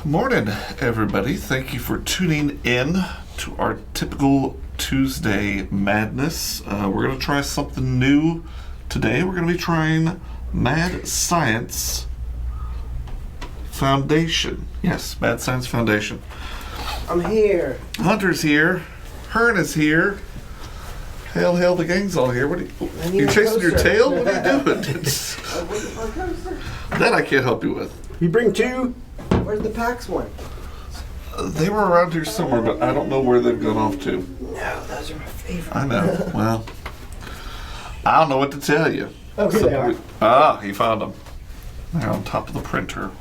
Morning, everybody. Thank you for tuning in to our typical Tuesday madness. We're going to try something new today. We're going to be trying Mad Science Foundation. Yes, Mad Science Foundation. I'm here. Hunter's here. Hearn is here. Hail, the gang's all here. What are you chasing your tail? What are you doing? That I can't help you with. You bring two? Where's the PAX one? They were around here somewhere, but I don't know where they've gone off to. No, those are my favorite. I know. Well, I don't know what to tell you. Oh, here they are. He found them. They're on top of the printer.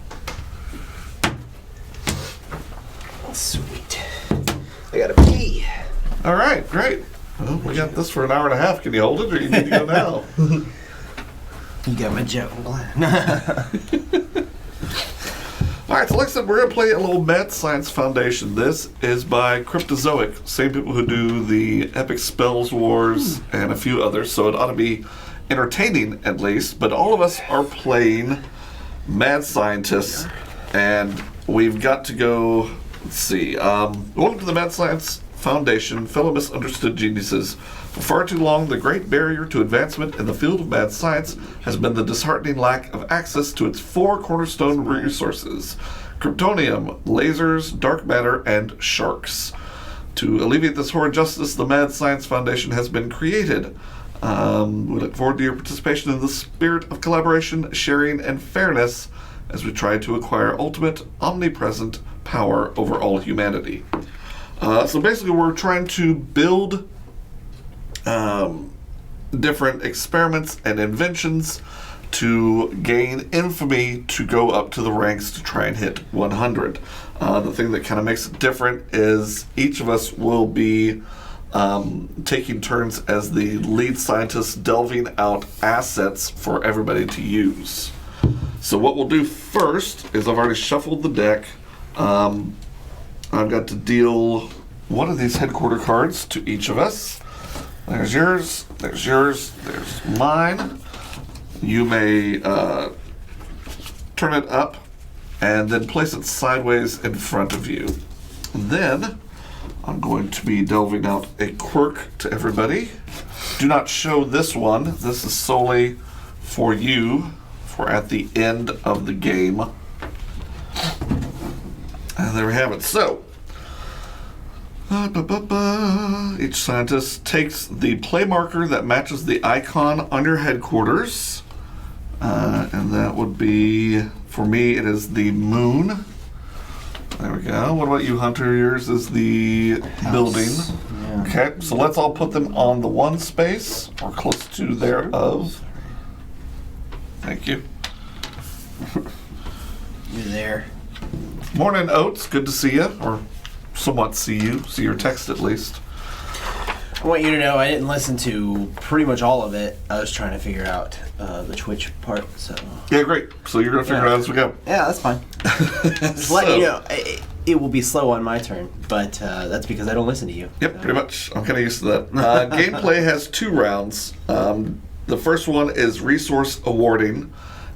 Sweet. I gotta pee. All right, great. Well, we got this for an hour and a half. Can you hold it, or you need to go now? You got my joke. I'm glad. All right, so like I said, we're going to play a little Mad Science Foundation. This is by Cryptozoic, same people who do the Epic Spells Wars and a few others, so it ought to be entertaining at least. But all of us are playing mad scientists, and we've got to go, let's see, welcome to the Mad Science Foundation, fellow misunderstood geniuses. For far too long, the great barrier to advancement in the field of mad science has been the disheartening lack of access to its four cornerstone resources: kryptonium, lasers, dark matter, and sharks. To alleviate this horrid justice, the Mad Science Foundation has been created. We look forward to your participation in the spirit of collaboration, sharing, and fairness as we try to acquire ultimate, omnipresent power over all humanity. So basically, we're trying to build different experiments and inventions to gain infamy to go up to the ranks to try and hit 100. The thing that kind of makes it different is each of us will be taking turns as the lead scientists, delving out assets for everybody to use. So what we'll do first is I've already shuffled the deck. I've got to deal one of these headquarter cards to each of us. There's yours, there's mine. You may turn it up and then place it sideways in front of you. Then I'm going to be delving out a quirk to everybody. Do not show this one. This is solely for you for at the end of the game. And there we have it. So, each scientist takes the play marker that matches the icon on your headquarters. And that would be, for me, it is the moon. There we go. What about you, Hunter? Yours is the house. Building. Yeah. Okay, so let's all put them on the one space, or close to thereof. Thank you. You're there. Morning, Oates. Good to see you, or somewhat see your text at least. I want you to know I didn't listen to pretty much all of it. I was trying to figure out the Twitch part, so... Yeah, great. So you're going to figure it out as we go. Yeah, that's fine. Just let you know, it will be slow on my turn, but that's because I don't listen to you. Yep, pretty much. I'm kind of used to that. Gameplay has 2 rounds. The first one is resource awarding.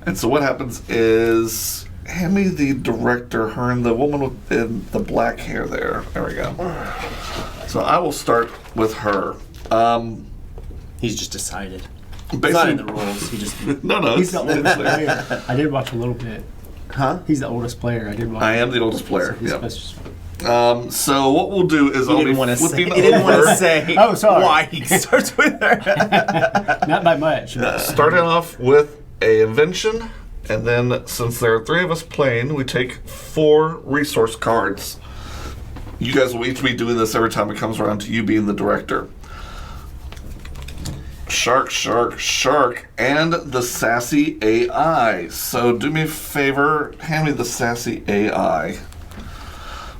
And so what happens is... Hand me the director, Hearn, the woman with the black hair there. There we go. So I will start with her. He's just decided. Basically, it's not in the rules. He just no. He's the oldest player. I did watch a little bit. Huh? He's the oldest player. I am the oldest player. Yep. So what we'll do is I'll be flipping over. He didn't want to say oh, sorry. why he starts with her. Not by much. Starting off with a invention. And then, since there are 3 of us playing, we take 4 resource cards. You guys will each be doing this every time it comes around to you being the director. Shark, and the sassy AI. So do me a favor, hand me the sassy AI.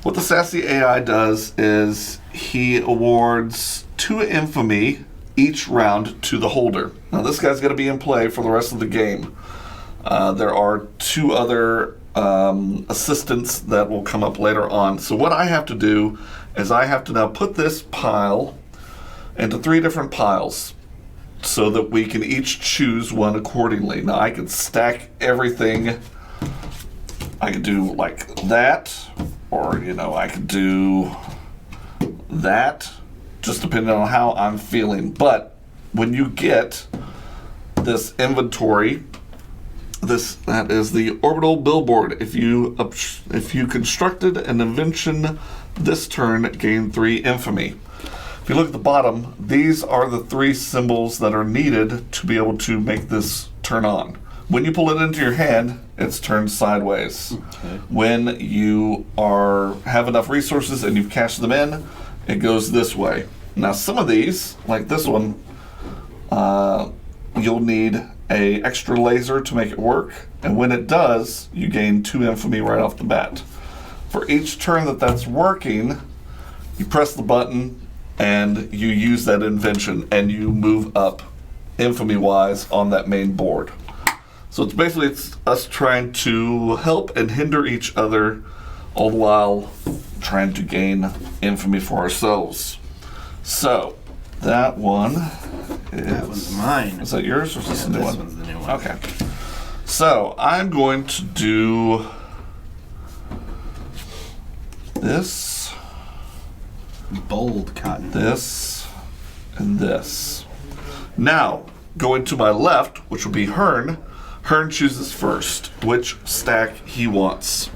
What the sassy AI does is he awards 2 infamy each round to the holder. Now this guy's going to be in play for the rest of the game. There are 2 other assistants that will come up later on. So what I have to do is I have to now put this pile into 3 different piles. so that we can each choose one accordingly. Now I can stack everything I could do like that, or I could do that, just depending on how I'm feeling. But when you get this inventory, that is the orbital billboard. If you constructed an invention this turn, gain 3 infamy. If you look at the bottom, these are the 3 symbols that are needed to be able to make this turn on. When you pull it into your hand, it's turned sideways. Okay. When you have enough resources and you've cashed them in, it goes this way. Now some of these, like this one, you'll need a extra laser to make it work, and when it does, you gain 2 infamy right off the bat. For each turn that's working, you press the button and you use that invention and you move up infamy-wise on that main board. So it's us trying to help and hinder each other, all the while trying to gain infamy for ourselves. So that one that one's mine. Is that yours or is this a new one? This one's the new one. Okay. So I'm going to do this, bold cotton, this, and this. Now, going to my left, which will be Hearn. Hearn chooses first which stack he wants.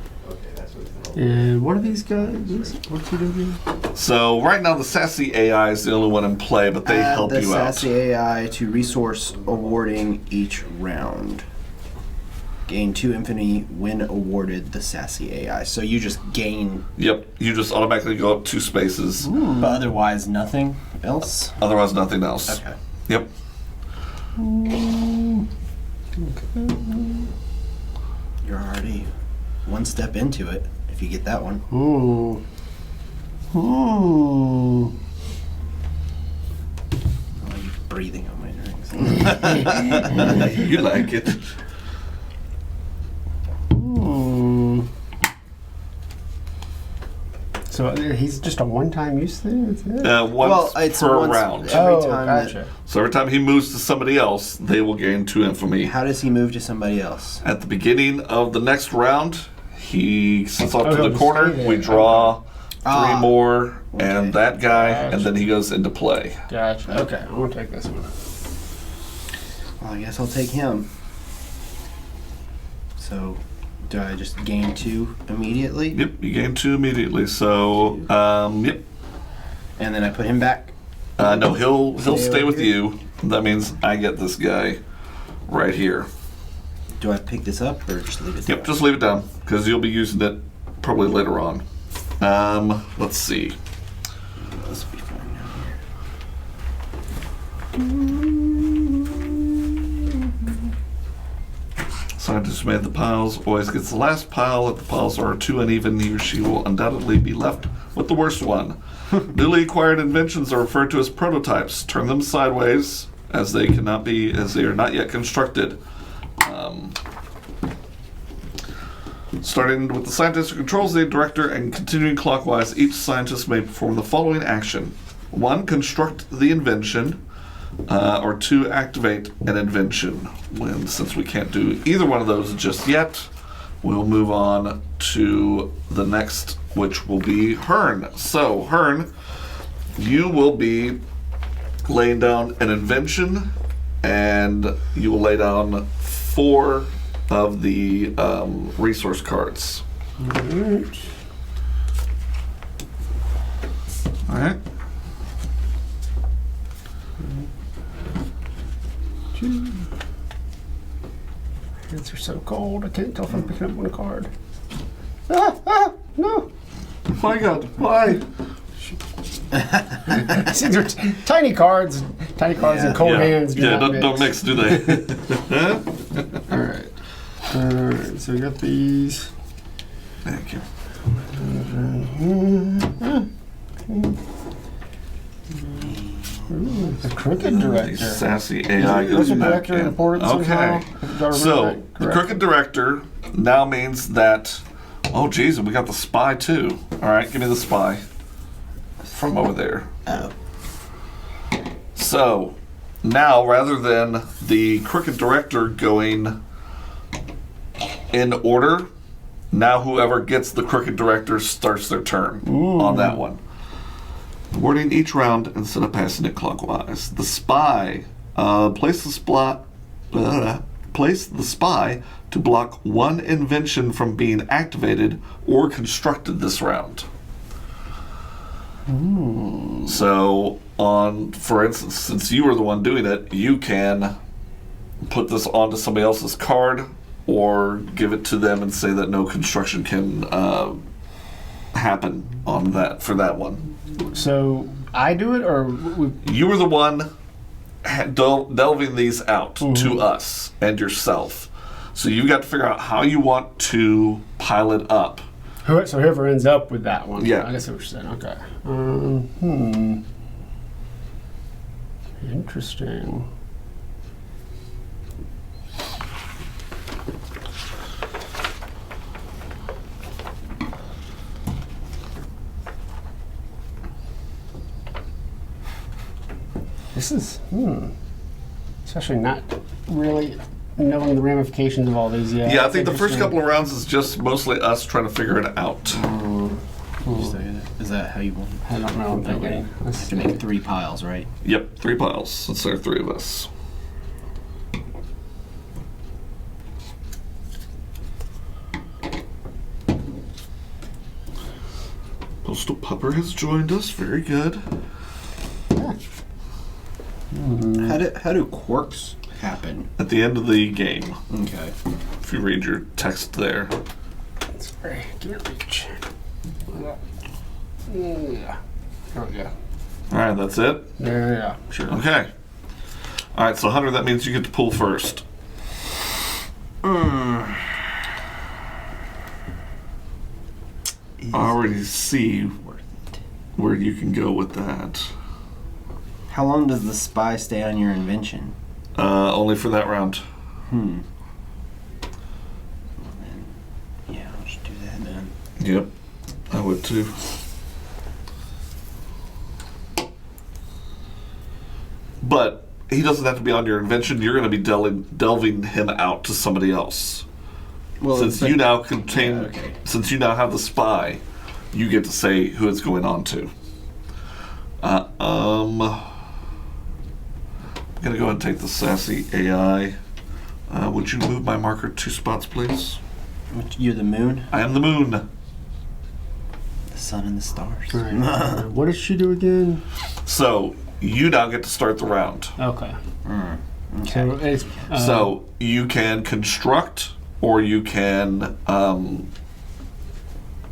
And what are these guys? What's he doing? So right now the sassy AI is the only one in play, but they help the you out. sassy AI to resource awarding each round. Gain 2 infamy when awarded the sassy AI. So you just gain. Yep, you just automatically go up 2 spaces. But otherwise nothing else? Otherwise nothing else. Okay. Yep. You're already 1 step into it if you get that one. Ooh. Ooh. Oh, you're breathing on my rings. You like it. Ooh. So he's just a one-time use thing? That's it? Once per round. Every time gotcha. So every time he moves to somebody else, they will gain 2 infamy. How does he move to somebody else? At the beginning of the next round, he sits off to he'll the just corner. stay there. We draw 3 more, Okay. and that guy, Gotcha. and then he goes into play. Gotcha. Okay, I'm going to take this one. Well, I guess I'll take him. So, do I just gain 2 immediately? Yep, you gain 2 immediately. So, yep. And then I put him back? No, he'll Stay stay over with here? you. That means I get this guy right here. Do I pick this up or just leave it there? Yep, just leave it down because you'll be using it probably later on. Let's see. This will be fine down here. Scientist made the piles, always gets the last pile. If the piles are too uneven, he or she will undoubtedly be left with the worst one. Newly acquired inventions are referred to as prototypes. Turn them sideways as they are not yet constructed. Starting with the scientist who controls the director and continuing clockwise, each scientist may perform the following action. 1. Construct the invention. Or 2. Activate an invention. Since we can't do either one of those just yet, we'll move on to the next, which will be Hearn. So, Hearn, you will be laying down an invention, and you will lay down 4 of the resource cards. Alright. All right. Hands are so cold, I can't tell if I'm picking up one card. No. My God, why? See, they're tiny cards and cold hands. Don't mix, do they? Alright. Alright, so we got these. Thank you. Ooh, the crooked director. Sassy AI goes Crooked back director in. important somehow. Okay. Do I remember So, that the correct? crooked director now means that, oh geez, and we got the spy too. All right, give me the spy from over there. Oh. So, now rather than the crooked director going in order, Now whoever gets the crooked director starts their turn on that one. Awarding each round instead of passing it clockwise. The spy, place the spy to block one invention from being activated or constructed this round. So, for instance, since you were the one doing it, you can put this onto somebody else's card or give it to them and say that no construction can happen on that for that one. So I do it, or You were the one delving these out to us and yourself. So you've got to figure out how you want to pile it up. so whoever ends up with that one. Yeah. I guess what you're saying. Okay. Interesting. This is, especially not really knowing the ramifications of all these yet. Yeah, I It's think the first interesting. couple of rounds is just mostly us trying to figure it out. Is that how you want it? I don't know. I'm thinking. Let's To make 3 piles, right? Yep, 3 piles, since there are 3 of us. Postal Pupper has joined us. Very good. How do quirks happen? At the end of the game, Okay. if you read your text there. Sorry, can't reach. Yeah. There we go. All right, that's it. Yeah, sure. Okay. All right, so Hunter, that means you get to pull first. I already see where you can go with that. How long does the spy stay on your invention? Only for that round. Well, then, yeah, I'll just do that then. Yep, I would too. But he doesn't have to be on your invention. You're going to be delving him out to somebody else. Well, Since but- you now contain, Yeah, okay. since you now have the spy, you get to say who it's going on to. I'm gonna go ahead and take the sassy AI. Would you move my marker 2 spots, please? You're the moon, I am the moon. the sun, and the stars. All right. What did she do again? So you now get to start the round. Okay. Okay. So it's So you can construct, or you can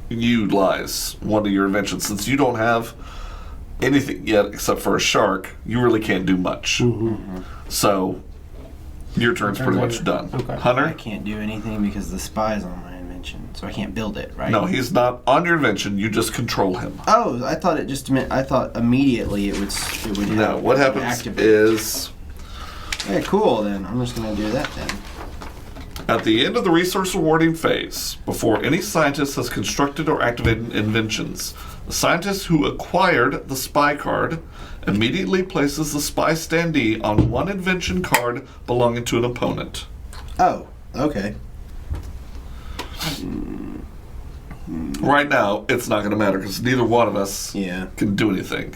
utilize one of your inventions. Since you don't have anything yet except for a shark, you really can't do much. So your turn's pretty much done. Okay. I Hunter? can't do anything because the spy's on my invention, so I can't build it, right? No, he's not on your invention. You just control him. Oh, I thought it just meant. I thought immediately it would. No, what happens activate. is Yeah, cool. Then I'm just gonna do that then. at the end of the resource awarding phase, before any scientist has constructed or activated inventions, the scientist who acquired the spy card immediately places the spy standee on one invention card belonging to an opponent. Oh, okay. Right now, it's not going to matter because neither one of us Yeah. can do anything.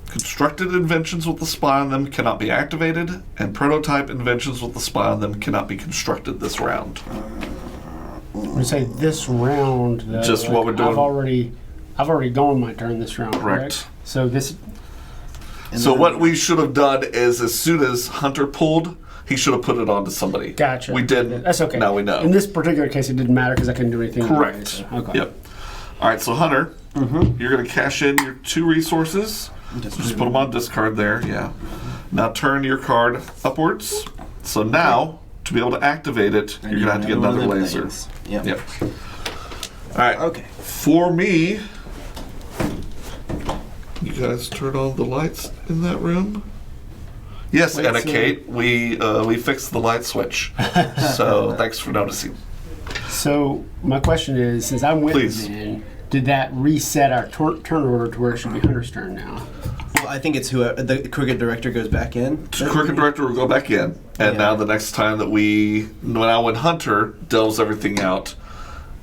Constructed inventions with the spy on them cannot be activated, and prototype inventions with the spy on them cannot be constructed this round. we say this round. Though, Just what we're doing. I've already gone my turn this round. Correct. So this. And So then- what we should have done is, as soon as Hunter pulled, he should have put it onto somebody. Gotcha. We didn't. That's okay. Now we know. In this particular case, it didn't matter because I couldn't do anything. Correct. Anyway, so- Okay. Yep. All right. So Hunter, you're going to cash in your 2 resources. Just put them on discard there. Yeah. Now turn your card upwards. So now, to be able to activate it, I you're need going to have to get one of another them laser. things. Yep. Yep. All right. Okay. For me, you guys turn on the lights in that room. Yes, Wait, Anna so- Kate, we fixed the light switch. So thanks for noticing. So my question is, since I'm with Please. then, did that reset our turn order to where it should be Hunter's turn now? I think it's who the cricket director goes back in. The cricket director will go back in, and now the next time that when Hunter delves everything out,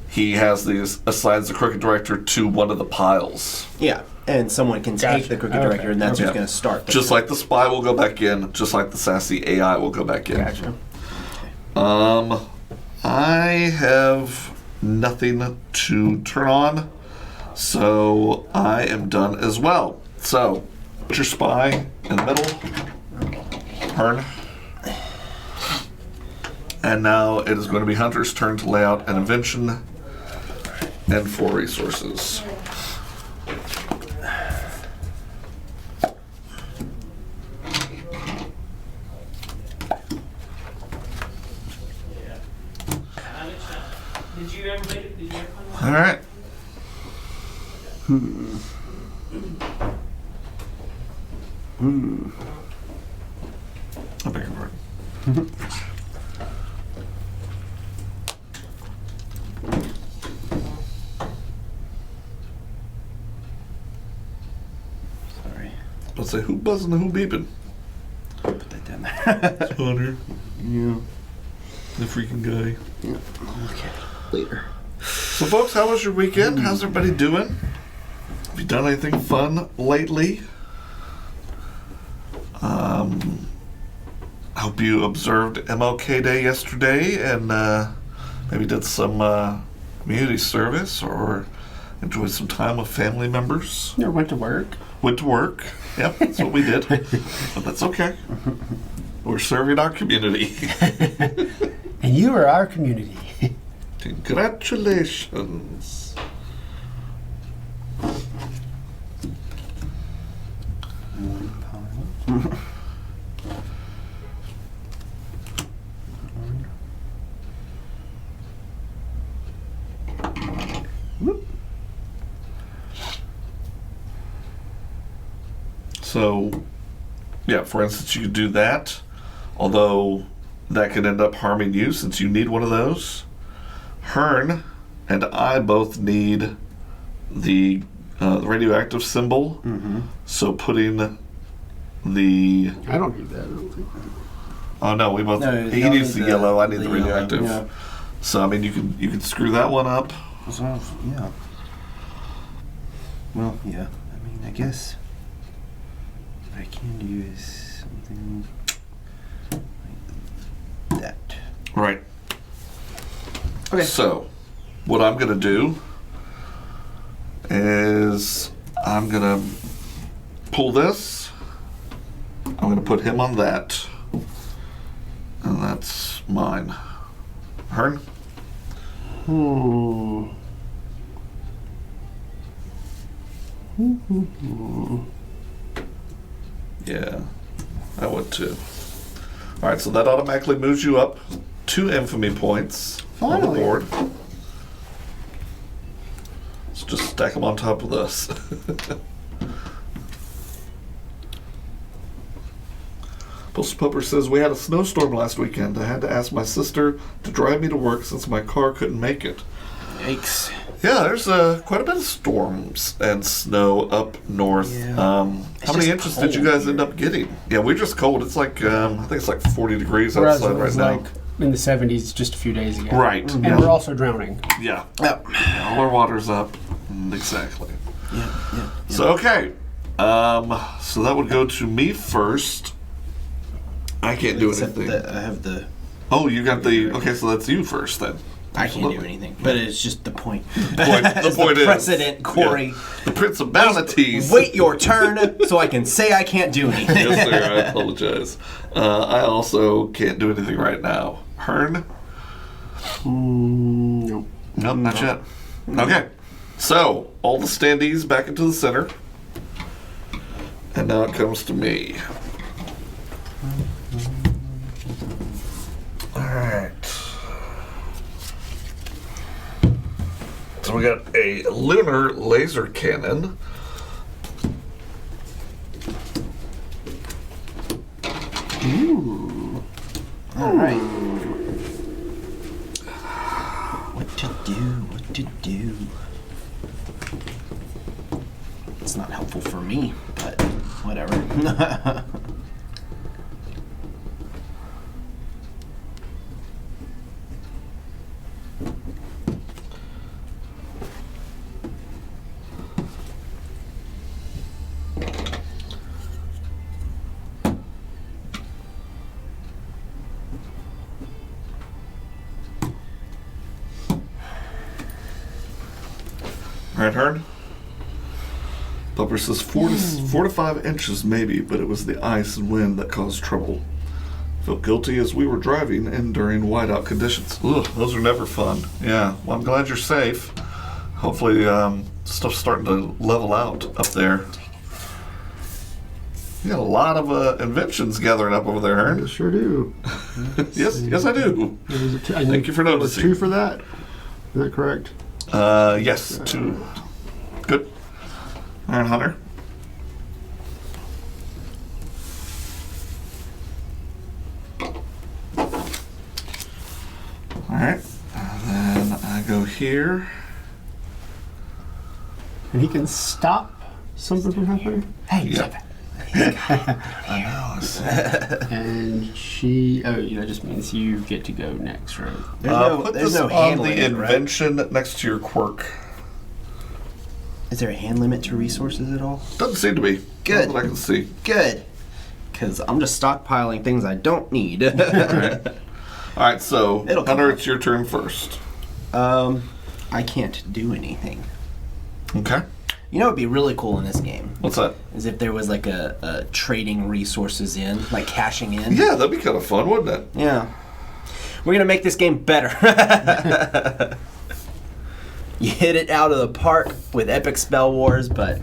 he assigns the cricket director to one of the piles. Yeah, and someone can take the cricket director, and that's who's going to start. Just like the spy will go back in, just like the sassy AI will go back in. Gotcha. I have nothing to turn on, so I am done as well. So, put your spy in the middle. Hearn. And now it is going to be Hunter's turn to lay out an invention and 4 resources. All right. I beg your pardon. Sorry. Let's say who buzzing and who beeping? Put that down there. Hunter, Yeah. the freaking guy. Yeah. Okay. Later. So, folks, how was your weekend? How's everybody doing? Have you done anything fun lately? I hope you observed MLK Day yesterday and maybe did some community service or enjoyed some time with family members. Never went to work. Went to work. Yep, that's what we did. But that's okay. We're serving our community. And you are our community. Congratulations. So, yeah, for instance, you could do that, although that could end up harming you since you need one of those. Hearn and I both need the radioactive symbol, so putting the... I don't need that. I don't think. Oh, no, we both... No, he y'all needs need the yellow, I need the yellow, radioactive. yeah. So, I mean, you can screw that one up. So, yeah. Well, yeah. I mean, I guess what I can do is something like that. Right. Okay. So, what I'm going to do is I'm going to pull this. I'm going to put him on that. And that's mine. Hearn? Yeah, I would too. All right, so that automatically moves you up 2 infamy points on the Finally. board. Let's just stack them on top of this. Postal Pupper says, we had a snowstorm last weekend. I had to ask my sister to drive me to work since my car couldn't make it. Yikes. Yeah, there's quite a bit of storms and snow up north. Yeah. How many just inches did you cold guys here. end up getting? Yeah, we're just cold. It's like, I think it's like 40 degrees Whereas outside it right was now. like in the 70s just a few days ago. Right. And Yeah. we're also drowning. Yeah. Yep. All our water's up. Exactly. Yeah. So, okay. So that would go to me first. I can't do Except anything. that I have the. Oh, you got the... Okay, so that's you first then. I can't do Absolutely. anything, but it's just the point. The point is... Precedent, Corey. Yeah. The principalities. Wait your turn so I can say I can't do anything. Yes, sir. I apologize. I also can't do anything right now. Hearn? Nope. Nope, not yet. Okay. So, all the standees back into the center. And now it comes to me. Alright. So we got a lunar laser cannon. All right. What to do? It's not helpful for me, but whatever. All right, Hearn. Bumper says 4 to 5 inches maybe, but it was the ice and wind that caused trouble. Felt guilty as we were driving and during whiteout conditions. Ugh, those are never fun. Yeah, well, I'm glad you're safe. Hopefully, stuff's starting to level out up there. You got a lot of inventions gathering up over there, Hearn. I sure do. Yes, I do. Thank you for noticing. 2 for that? Is that correct? Yes, 2. Good. Iron Hunter. Alright. Then I go here. And he can stop something from happening? Hey, Yep. I know. And she... Oh, that just means you get to go next, right? Put there's this no on handling the it, right? invention next to your quirk. Is there a hand limit to resources at all? Doesn't seem to be. Good. Not that I can see. Good. Because I'm just stockpiling things I don't need. Alright, so It'll come Hunter, up. it's your turn first. I can't do anything. Okay. You know what would be really cool in this game? What's that? Is if there was like a trading resources in, like cashing in. Yeah, that'd be kind of fun, wouldn't it? Yeah. We're going to make this game better. You hit it out of the park with Epic Spell Wars, but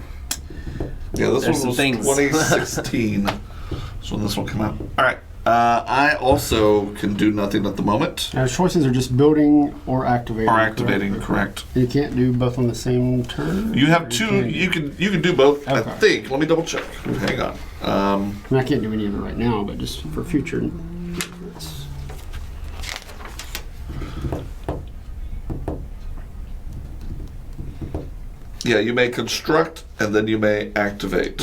Yeah, this There's one some was things. 2016. That's when this one came out. Alright. I also can do nothing at the moment. Now, choices are just building or activating. Or activating, correct. You can't do both on the same turn? You have Or 2. can? You can do both. I Okay. think. Let me double check. Hang on. I mean, I can't do any of it right now, but just for future. Yeah, you may construct and then you may activate.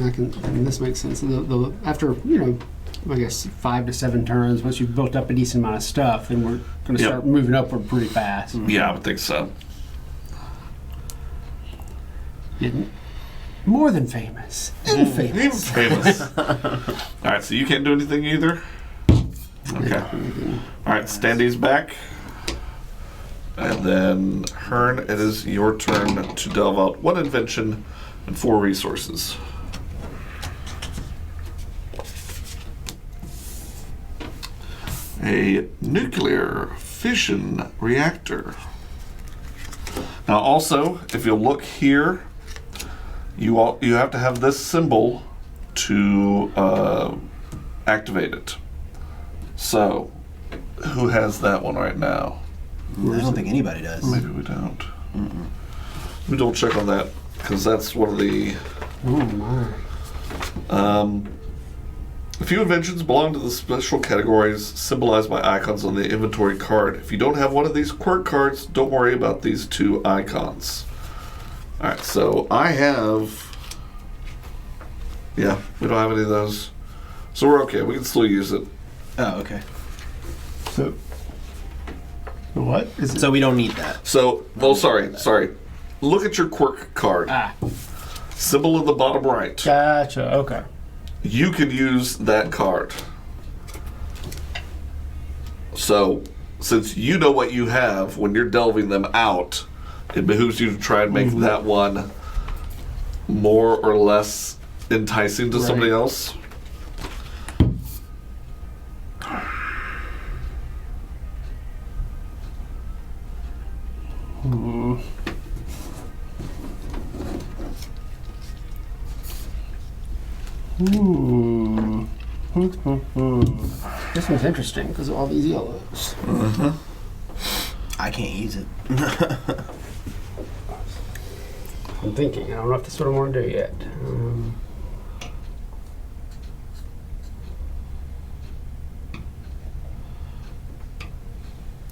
Okay. And this makes sense. After, I guess 5 to 7 turns, once you've built up a decent amount of stuff, then we're going to Yep. start moving upward pretty fast. Yeah, I would think so. More than famous. Infamous. Even famous. Alright, so you can't do anything either? Okay. Alright, Standy's back. And then, Hearn, it is your turn to delve out 1 invention and 4 resources. A nuclear fission reactor. Now also, if you look here, you have to have this symbol to activate it. So, who has that one right now? I don't think anybody does. Maybe we don't. Let me double check on that, because that's one of the... Oh my. A few inventions belong to the special categories symbolized by icons on the inventory card. If you don't have one of these quirk cards, don't worry about these 2 icons. Alright, so I have... Yeah, we don't have any of those. So we're okay, we can still use it. Oh, okay. So, what is it? So we don't need that. So, well, sorry. Look at your quirk card. Symbol in the bottom right. Gotcha. Okay. You can use that card. So, since you know what you have, when you're delving them out, it behooves you to try and make that one more or less enticing to somebody else. This one's interesting because of all these yellows. I can't use it. I'm thinking. I don't know if that's what I want to do yet.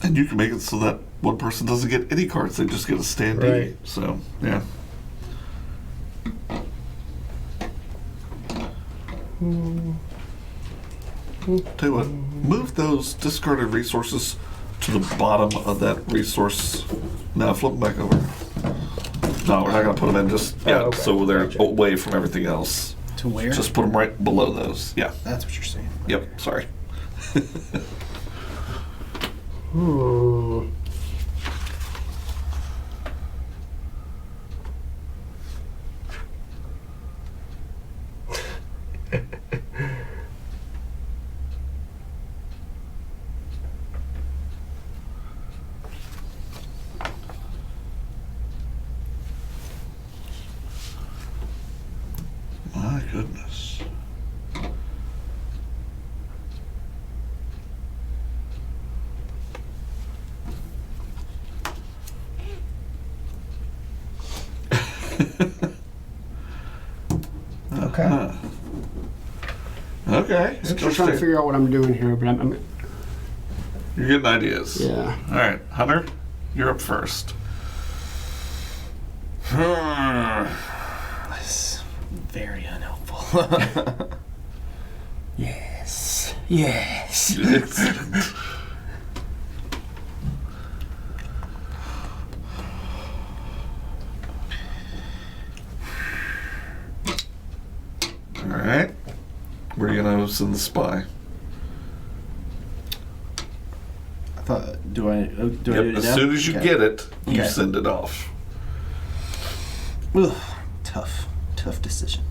And you can make it so that one person doesn't get any cards; they just get a standee. Right. So yeah. Tell you what, move those discarded resources to the bottom of that resource. Now flip them back over. No, we're not going to put them in just yet, okay. so they're Gotcha. away from everything else. To where? Just put them right below those. Yeah. That's what you're saying. Yep. Sorry. Hmm. My goodness. Okay. Okay. Still trying to Interesting. figure out what I'm doing here, but I'm You're getting ideas. yeah. All right, Hunter, you're up first. That's very unhelpful. Yes. Yes. Excellent. All right. Where are you gonna send the spy? I thought, do I do Yep, it as now? soon as you Okay. get it, you Okay. send it off. Ugh, tough decision.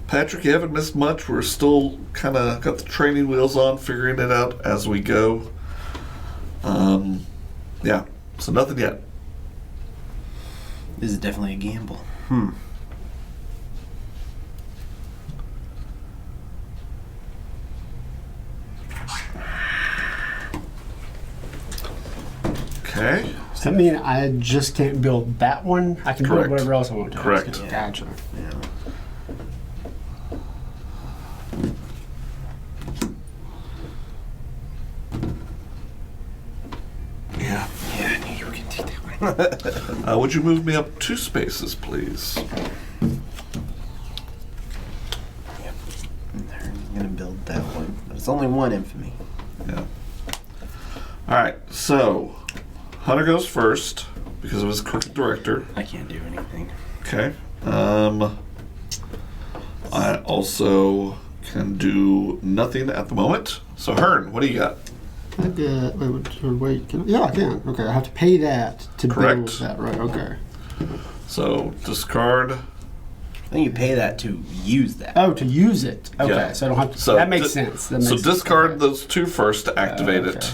Patrick, you haven't missed much. We're still kind of got the training wheels on, figuring it out as we go. Yeah, so nothing yet. This is definitely a gamble. Okay. Does that mean I just can't build that one? I can Correct. build whatever else I want to. Correct. Gotcha. Yeah. Yeah. Yeah, I knew you were gonna take that one. Would you move me up 2 spaces, please? Yep. And they're gonna build that one, but it's only one infamy. Yeah. All right. So Hunter goes first because of his crooked director. I can't do anything. Okay. I also can do nothing at the moment. So Hearn, what do you got? I get, wait, yeah, I can. Okay, I have to pay that to Correct. build that, right? Okay. So discard. I think you pay that to use that. Oh, to use it. Okay, Yeah. so I don't have to. So that makes di- sense. That So makes sense. discard Okay. those 2 first to activate okay. it,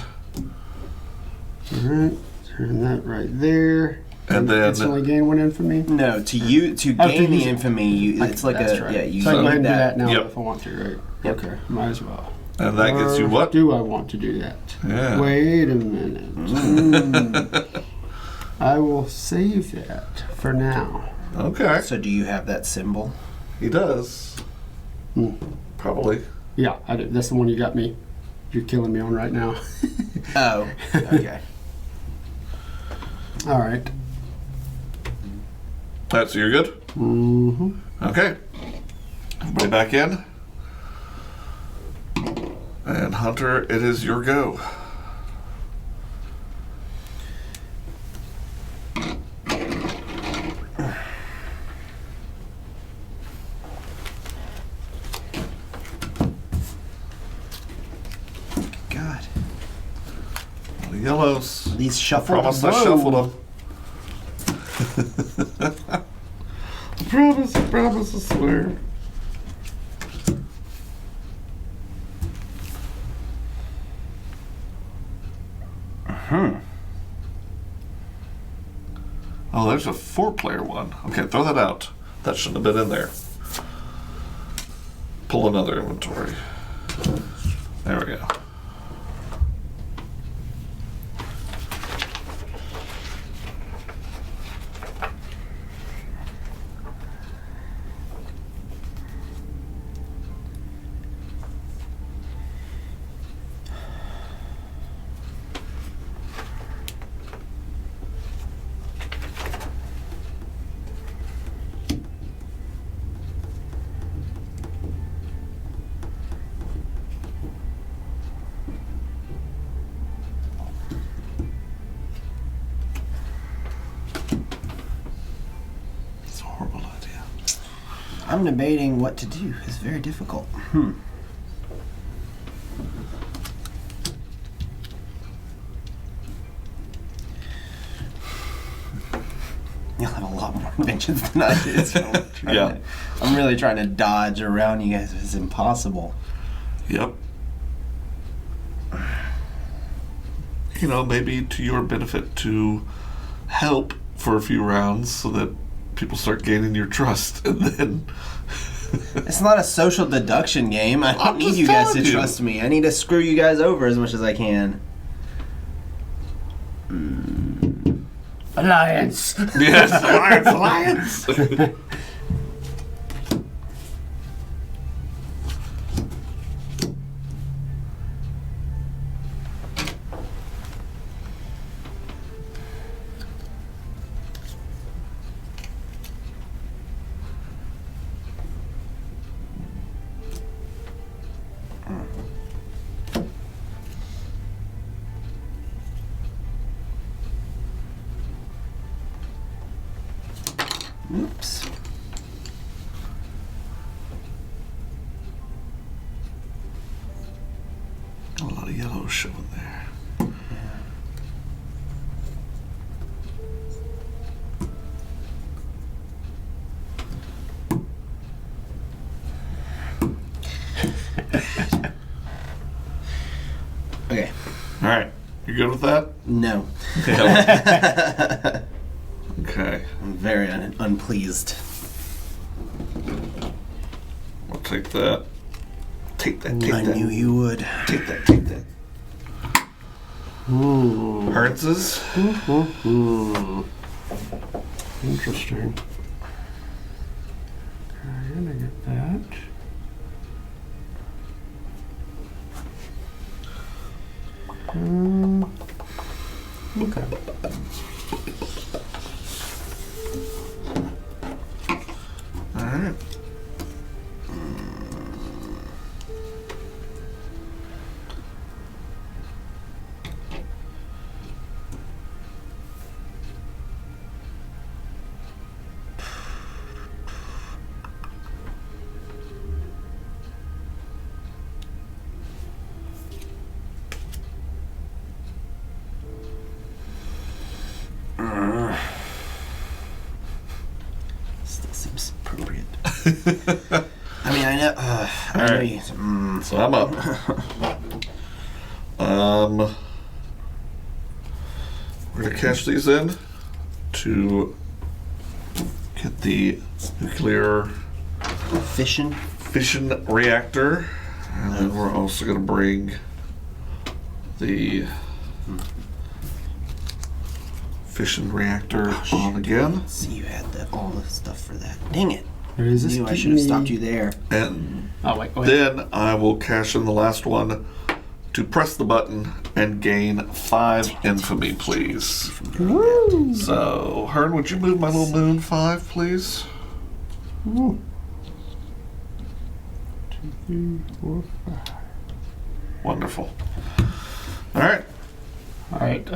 All right, turn that right there. and then Instantly gain 1 infamy. No, to you to Oh, to gain the use it. infamy, you, it's like That's a right. yeah. You so I can go ahead need and do that now Yep. if I want to, right? Yep. Okay, might as well. and that gets you Or what? do I want to do that? Yeah. Wait a minute. I will save that for now. Okay. So do you have that symbol? He does. Hmm. Probably. Yeah, I do. That's the one you got me. You're killing me on right now. Oh, okay. All right. All right. So you're good. Mm-hmm. Okay. Everybody back in. And Hunter, it is your go. God, The yellows. these shuffled. Promise I Whoa. shuffled them. Promise, I swear. Oh, there's a 4-player one. Okay, throw that out. That shouldn't have been in there. Pull another inventory. There we go. I'm debating what to do. It's very difficult. You'll have a lot more inventions than I did. So I'm really trying to dodge around you guys. It's impossible. Yep. You know, maybe to your benefit to help for a few rounds so that people start gaining your trust, and then... It's not a social deduction game. I don't need you guys to trust me. I need to screw you guys over as much as I can. Alliance. Yes, alliance. Oops. A lot of yellow showing there. Okay. All right, you good with that? No. Yeah. Okay. I'm very unpleased. I'll take that. Take that. Take I that. knew you would. Take that. Take that. Ooh. Hertz's. Interesting. I'm gonna get that. Okay. All right. Still seems appropriate. I mean, I know. I know right. you. So I'm up. We're gonna cash these in to get the nuclear Fission. fission reactor, and then we're also gonna bring the fission reactor on again, See, you had all the stuff for that. Dang it. Is this Knew I should have stopped you there. and Oh wait. then I will cash in the last one to press the button and gain 5 infamy, please. Woo. So, Hearn, would you move my little moon 5, please? Woo. 2, 3, 4, 5. Wonderful. All right. All right.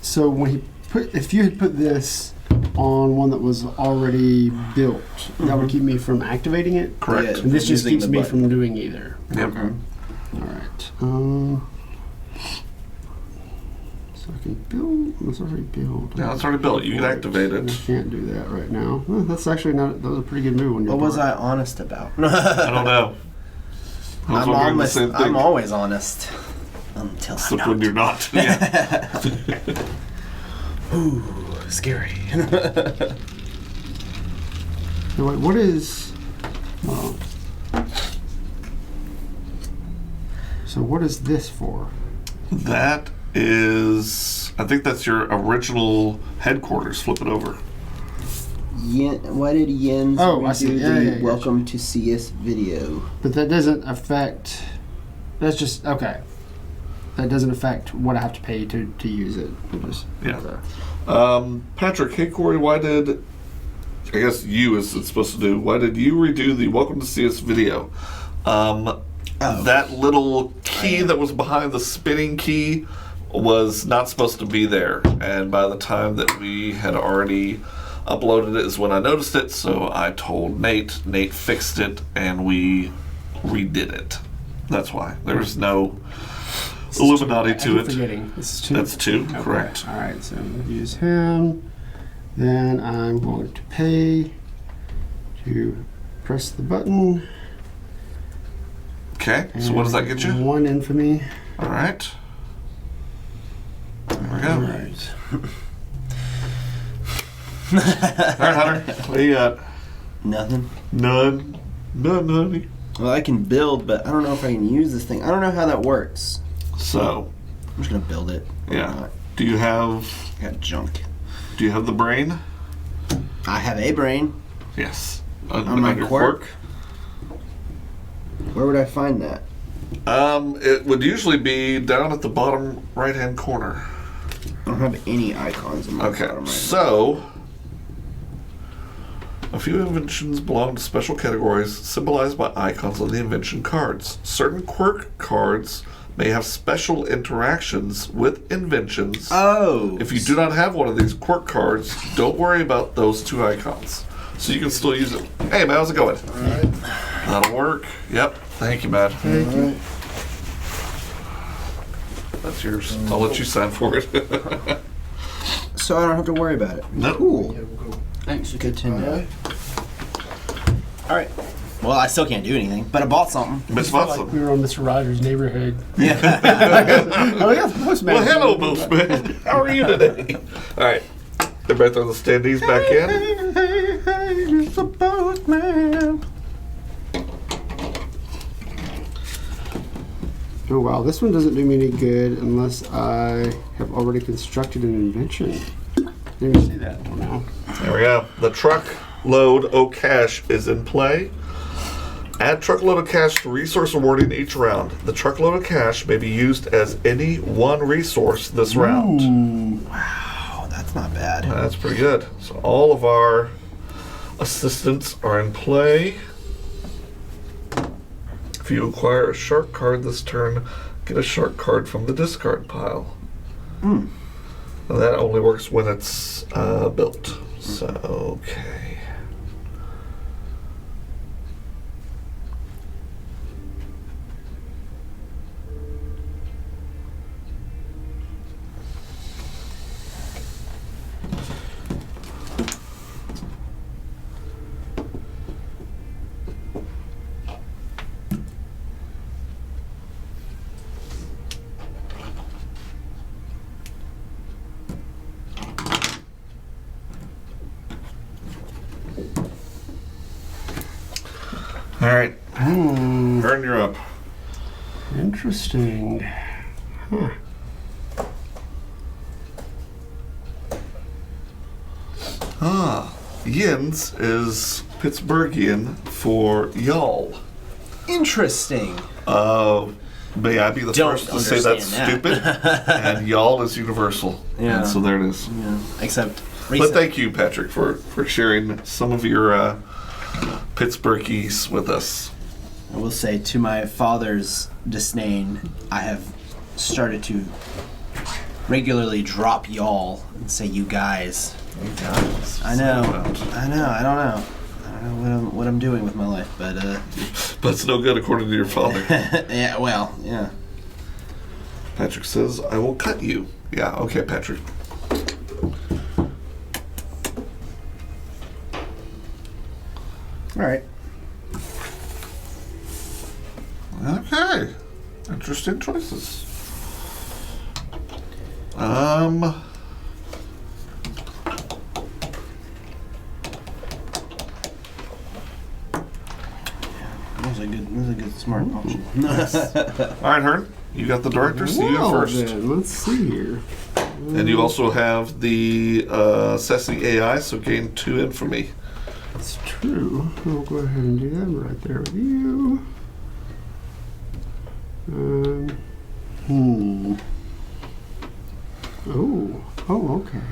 So when he if you had put this on one that was already built, that would keep me from activating it. Correct. Yeah. And this just Using keeps the me button. from doing either. Yep. All right. So I can build. Let's already build. Yeah, it's already built. You can activate I it. can't do that right now. Well, that's actually not. That was a pretty good move on your What was part. I honest about? I don't know. I was I'm wondering the honest. same thing. I'm always honest. Until I'm Except not. when you're not. Yeah. Ooh, scary. So wait, what is? Oh. So what is this for? That is, I think that's your original headquarters. Flip it over. Why did Jens Oh, I see. redo Yeah, the yeah, yeah, welcome to CS video? But that doesn't affect. That's just okay. That doesn't affect what I have to pay to use it. Just, Yeah. Patrick, hey Corey, why did, I guess you is it's supposed to do, why did you redo the Welcome to CS video? That little key that was behind the spinning key was not supposed to be there. And by the time that we had already uploaded it is when I noticed it, so I told Nate. Nate fixed it, and we redid it. That's why. There was no Illuminati to it. Forgetting. This is 2. That's 2, Okay. correct. All right, so I'm going to use him. Then I'm going to pay to press the button. Okay, so what does that get you? 1 infamy. All right. There we go. All right. All right, Hunter. What do you got? Nothing. None, honey. Well, I can build, but I don't know if I can use this thing. I don't know how that works. So, I'm just gonna build it. Why yeah. not? Do you have I got junk. the brain? I have a brain. Yes. On my your quirk? Where would I find that? It would usually be down at the bottom right-hand corner. I don't have any icons in my Okay, bottom right. so a few inventions belong to special categories symbolized by icons on the invention cards. Certain quirk cards may have special interactions with inventions. Oh. If you do not have one of these quirk cards, don't worry about those 2 icons. So you can still use it. Hey, man, how's it going? All right. That'll work. Yep. Thank you, Matt. Thank you. That's yours. I'll let you sign for it. So I don't have to worry about it. No. Cool. Yeah, we'll go. Thanks. Good to know. All right. Well, I still can't do anything, but I bought something. Miss Like Watson. we were on Mr. Rogers' neighborhood. Yeah. Oh, yeah, the postman. Well, hello, Postman. How are you today? All right. Everybody throw the standees back in. Hey, hey, it's the postman. Oh, wow. This one doesn't do me any good unless I have already constructed an invention. Didn't see that till now. There we go. The truckload of cash is in play. Add truckload of cash to resource awarding each round. The truckload of cash may be used as any one resource this round. Wow, that's not bad. That's pretty good. So all of our assistants are in play. If you acquire a shark card this turn, get a shark card from the discard pile. And that only works when it's built. So, okay. All right. Vern, you're up. Interesting. Huh. Yins is Pittsburghian for y'all. Interesting. May I be the Don't first to say that's understand stupid? And y'all is universal. Yeah. And so there it is. Yeah. Except But recent. thank you, Patrick, for sharing some of your Pittsburghies with us. I will say, to my father's disdain, I have started to regularly drop y'all and say you guys. I know. I know. I don't know. I don't know what I'm doing with my life, but But it's no good according to your father. yeah. Well, yeah. Patrick says, I will cut you. Yeah, okay, Patrick. All right. Okay. Interesting choices. That was a good smart option. All right, Hearn, you got the director, so you Well, first. then, let's see here. And you also have the Sassy AI, so gain 2 infamy. It's true. I'll go ahead and do that right there with you. Oh, okay.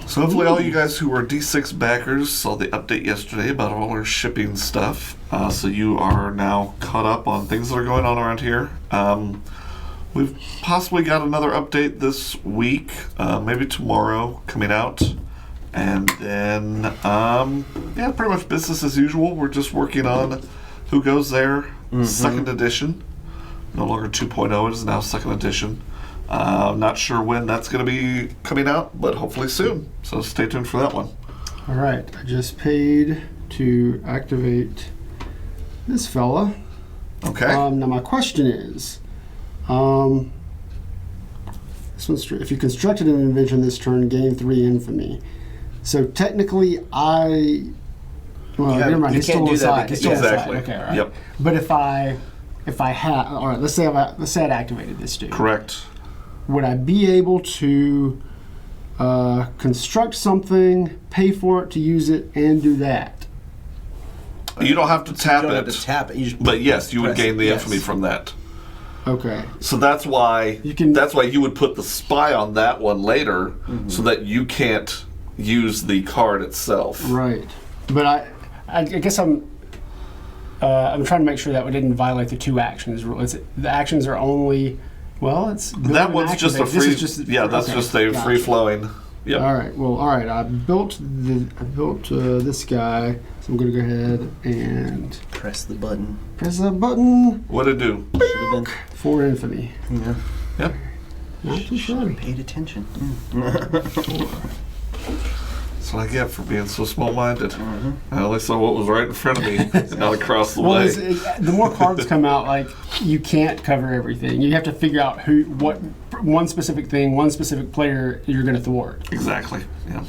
So hopefully all you guys who were D6 backers saw the update yesterday about all our shipping stuff. So you are now caught up on things that are going on around here. We've possibly got another update this week, maybe tomorrow, coming out. And then, yeah, pretty much business as usual. We're just working on Who Goes There, second edition. No longer 2.0, it is now second edition. I'm not sure when that's going to be coming out, but hopefully soon. So stay tuned for that one. All right, I just paid to activate this fella. Okay. Now my question is, this one's if you constructed an invention this turn, gain 3 infamy. So technically, never mind. You He's can't still do that aside. because- He's still aside. Exactly. Okay, all right. Yep. But if I had, all right, let's say I'd activated this dude. Correct. Would I be able to construct something, pay for it to use it, and do that? You don't have to tap You don't it. have to tap it. You just But yes, you would press gain the yes. infamy from that. Okay. So that's why that's why you would put the spy on that one later, so that you can't use the card itself. Right. But I guess I'm trying to make sure that we didn't violate the 2 actions rule. The actions are only, well, it's build That and one's just a activate. This free. is just, Yeah, that's okay, just a gotcha. free flowing. Yep. All right. Well, all right. I built this guy, so I'm gonna go ahead and press the button. press that button. What'd it do? Should have been. 4 infamy. Yeah. Yep. Not too shabby. Paid attention. That's what I get for being so small-minded. I only saw what was right in front of me, not across the Well, way. the more cards come out, like you can't cover everything. You have to figure out what one specific thing, one specific player you're going to thwart. Exactly. Yeah.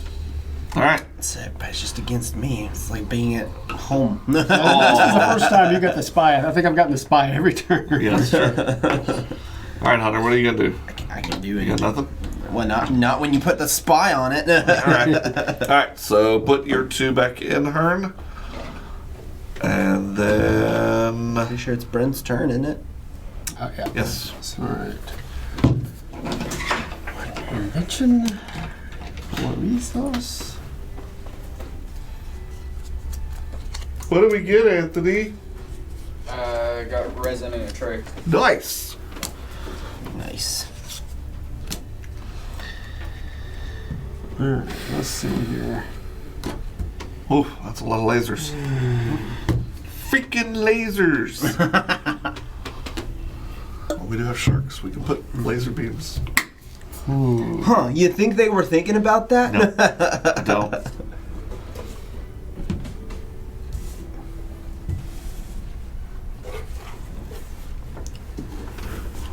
All right. It's just against me. It's like being at home. This is the first time you got the spy. I think I've gotten the spy every turn. Yeah, that's true. All right, Hunter. What are you gonna do? I can do You it. got nothing. Well, not when you put the spy on it. All right. All right. So put your 2 back in, Hearn, and then Pretty sure it's Brent's turn, isn't it? Yeah. yes. All right. Invention. What resource? What do we get, Anthony? Got resin and a tray. Nice. Nice. All right. Let's see here. Oh, that's a lot of lasers. Freaking lasers. Well, we do have sharks. We can put laser beams. Huh? You think they were thinking about that? No, I don't.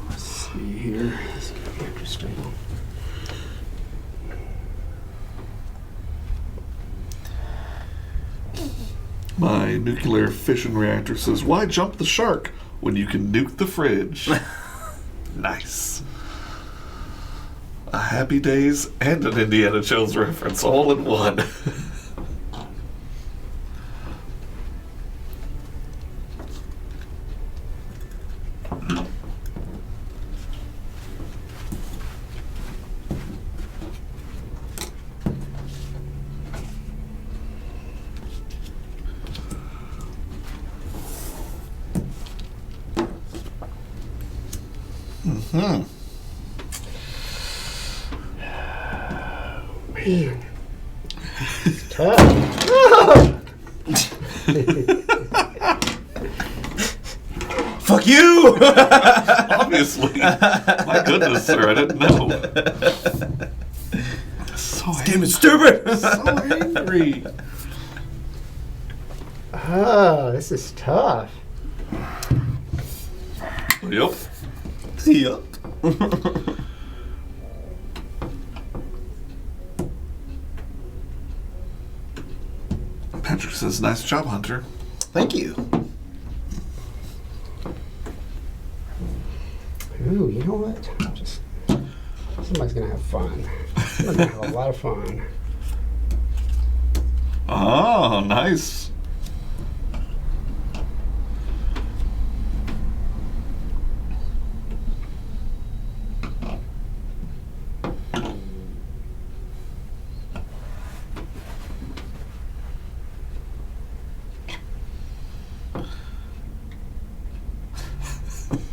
Let's see here. This is gonna be interesting. My nuclear fission reactor says, "Why jump the shark when you can nuke the fridge?" Nice. A Happy Days and an Indiana Jones reference all in one. Man. It's tough. Fuck you! Obviously. My goodness, sir, I didn't know. So Game is stupid. so angry. Oh, this is tough. Yep. Yep. Patrick says, "Nice job, Hunter." Thank you. Ooh, you know what? Somebody's gonna have fun. Somebody's gonna have a lot of fun. Oh, nice.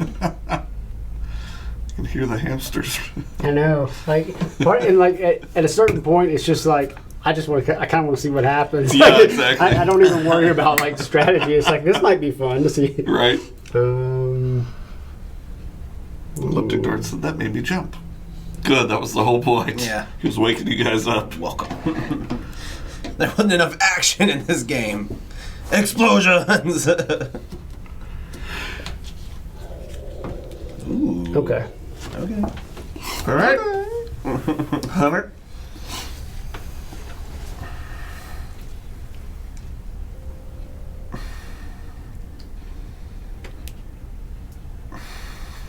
I can hear the hamsters. I know. Like, and like at a certain point, it's just like I just want to. I kind of want to see what happens. Yeah, exactly. I don't even worry about like the strategy. It's like this might be fun to see. Right. Elliptic Ooh. darts, that made me jump. Good, that was the whole point. Yeah. He was waking you guys up. Welcome. There wasn't enough action in this game. Explosions! Ooh. Okay. Okay. All right. Hunter.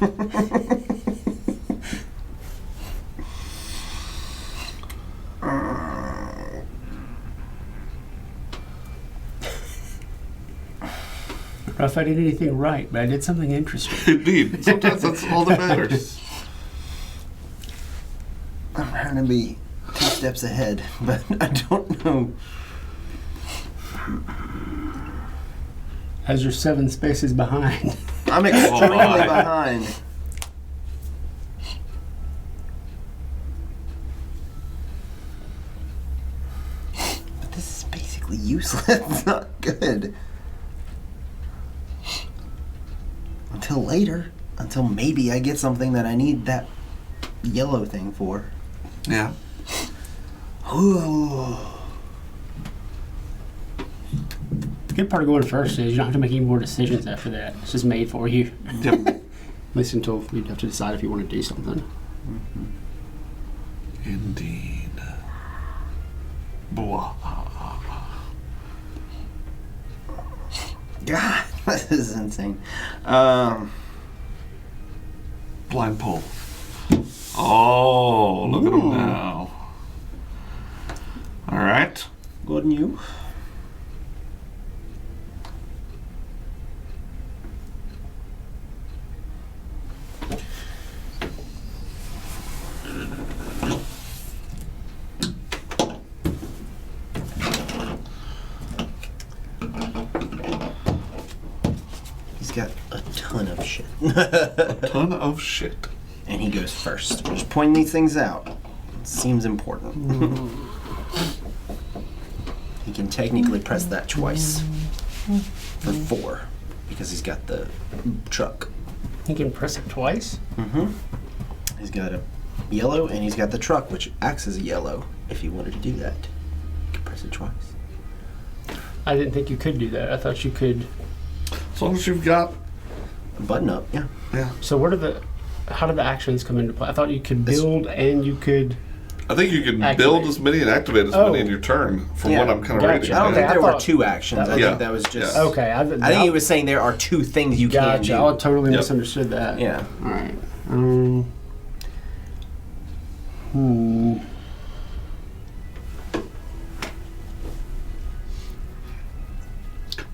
I don't know if I did anything right, but I did something interesting. Indeed. Sometimes that's all that matters. I'm trying to be 2 steps ahead, but I don't know. As you're 7 spaces behind. I'm extremely my. behind. But this is basically useless. It's not good. Until later. Until maybe I get something that I need that yellow thing for. Yeah. Ooh. The good part of going first is you don't have to make any more decisions after that. It's just made for you. Yep. At least until you have to decide if you want to do something. Indeed. Blah. God, this is insane. Blind pull. Oh, look at him now. All right. Good news. He's got a ton of shit. Ton of shit. And he goes first. We're just pointing these things out. It seems important. He can technically press that twice. For 4. Because he's got the truck. You can press it twice. Mm-hmm. He's got a yellow and he's got the truck, which acts as a yellow if he wanted to do that. You can press it twice. I didn't think you could do that. I thought you could. As long as you've got. A button up, yeah. Yeah. So how do the actions come into play? I thought you could build and you could. I think you can Activate. build as many and activate as Oh. many in your turn, from Yeah. what I'm kind of Gotcha. reading. I don't Okay, think I there were thought 2 actions. I Yeah. think that was just. Yeah. Okay. I think he was saying there are 2 things you can Gotcha. do. I totally Yep. misunderstood that. Yeah. All right.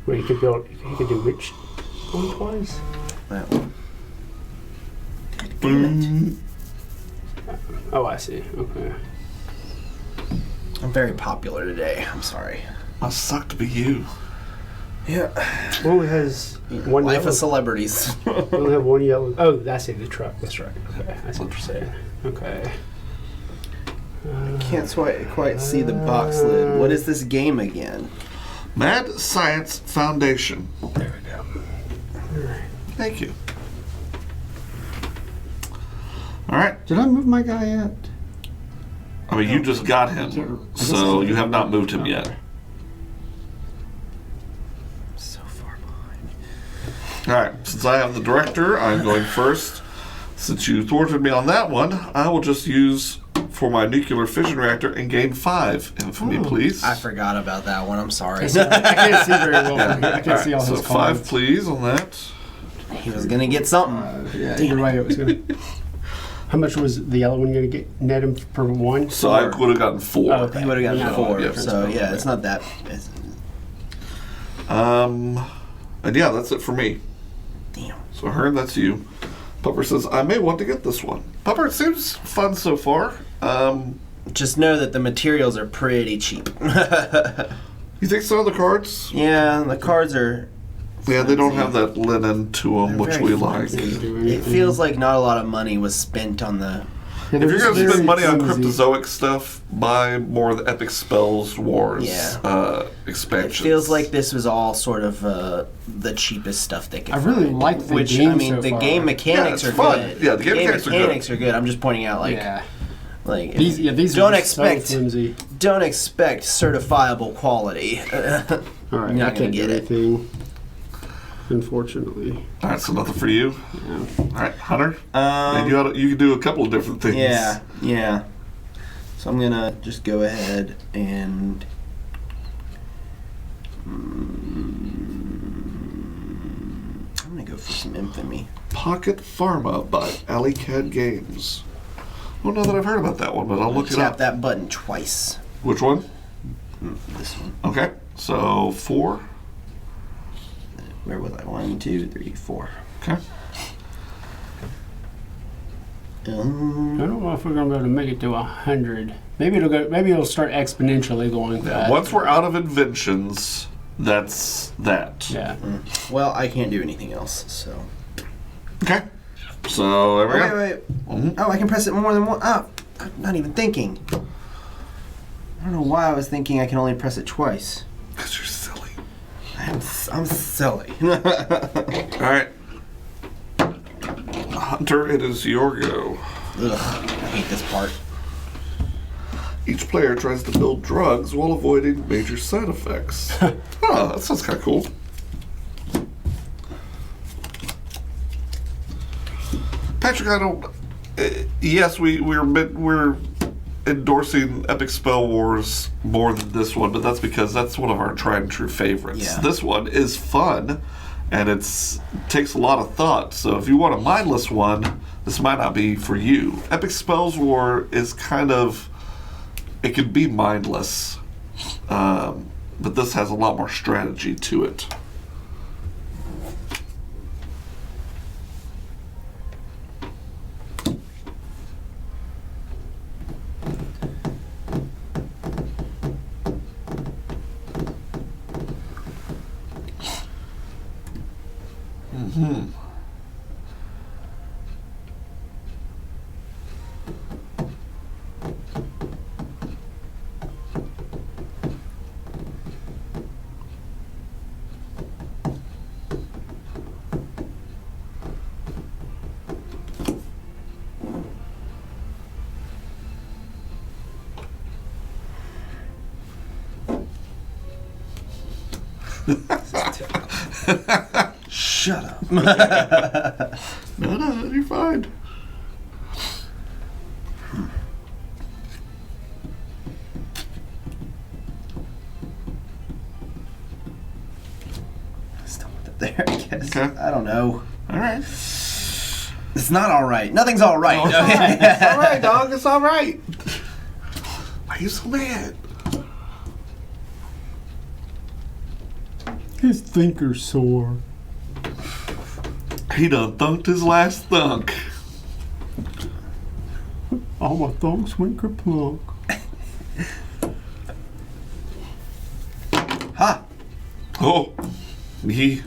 Where you could build. You could do which one twice? That one. Boom. Oh, I see. Okay. I'm very popular today. I'm sorry. Must suck to be you. Yeah. It only has one Life yellow. of celebrities. We only have one yellow. Oh, that's it. The truck. The truck. Okay, that's what you're saying. Okay. Can't quite see the box lid. What is this game again? Mad Science Foundation. There we go. Thank you. All right. Did I move my guy yet? I mean, you just got him, so you have not moved him yet. So far behind. All right. Since I am the director, I'm going first. Since you thwarted me on that one, I will just use for my nuclear fission reactor and gain 5 infamy, please. I forgot about that one. I'm sorry. I can't see very well from here. I can't see all So his 5, cards. please, on that. He was gonna get something. Yeah, either way, it was going to. How much was the yellow one going to get net him per 1? So I would have gotten 4. Oh, okay. He would have Yeah. gotten 4. Yeah. So yeah, it's not that. It's, And yeah, that's it for me. damn. So Hearn, that's you. Pupper says, I may want to get this one. Pupper, it seems fun so far. Just know that the materials are pretty cheap. You think so, the cards? Yeah, the cards are. Yeah, they don't have that linen to them, They're which very we like. flimsy. It feels like not a lot of money was spent on the Yeah, If they're you're going to just spend money very on flimsy. Cryptozoic stuff, buy more of the Epic Spells Wars Yeah. It expansions. feels like this was all sort of the cheapest stuff they could I really find. like the Which, game I mean, so the far. game mechanics Yeah, are it's fun. good. Yeah, the game mechanics are good. I'm just pointing out, like, Yeah. like These don't are just so expect flimsy. don't expect certifiable quality. All right, You're I not gonna can't get do it. anything. Unfortunately. All right, so nothing for you. Yeah. All right, Hunter. And you can do a couple of different things. Yeah. So I'm gonna just go ahead and. I'm gonna go for some infamy. Pocket Pharma by Alley Cat Games. I don't know that I've heard about that one, but I'll look it Tap up. that button twice. Which one? This one. Okay, so 4. Where was I? 1, 2, 3, 4. Okay. I don't know if we're gonna be able to make it to 100. Maybe it'll start exponentially going fast. Once we're out of inventions, that's that. Yeah. Well, I can't do anything else, so. Okay. So there we go. Wait. Mhm. Oh, I can press it more than one. Oh, I'm not even thinking. I don't know why I was thinking I can only press it twice. Because you're silly. I'm silly. All right. Hunter, it is your go. Ugh, I hate this part. Each player tries to build drugs while avoiding major side effects. Oh, that sounds kind of cool. Patrick, I don't. Yes, we're endorsing Epic Spell Wars more than this one, but that's because that's one of our tried and true favorites. Yeah. This one is fun, and takes a lot of thought. So if you want a mindless one, this might not be for you. Epic Spells War is kind of. It could be mindless, but this has a lot more strategy to it. Shut up. No, you're fine. Still put it there, I guess. Okay. I don't know. All right. It's not all right. Nothing's all right. It's all right, dog. It's all right. Why are you so mad? His thinker's sore. He done thunked his last thunk. All my thunks went kerplunk. Ha! Oh, he.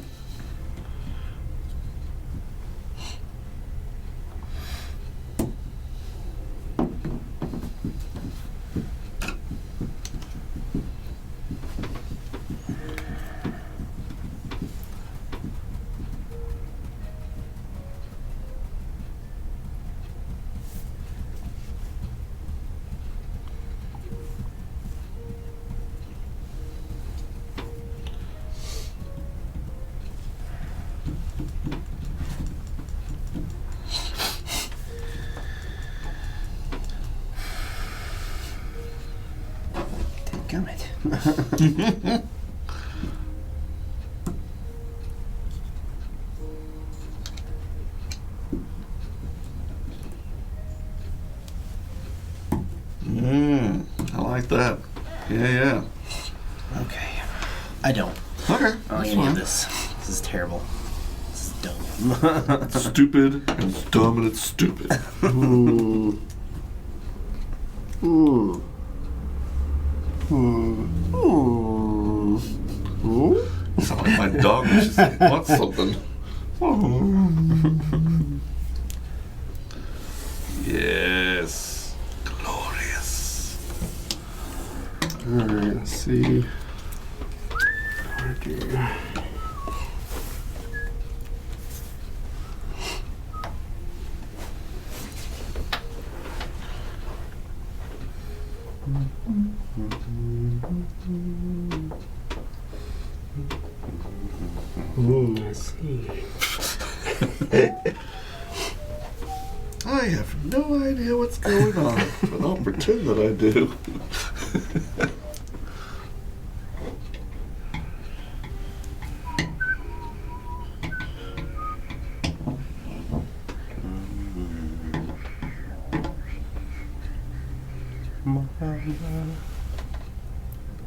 Gummit. I like that. Yeah. Okay. I don't. Okay. I don't That's need any fine. of this. This is terrible. This is dumb. It's stupid and it's dumb and it's stupid. Mm. Mm. Mm. Mm. Mm. You sound like my dog when she wants something. Yes. Alright, let's see. I see. I have no idea what's going on, but I'll pretend that I do.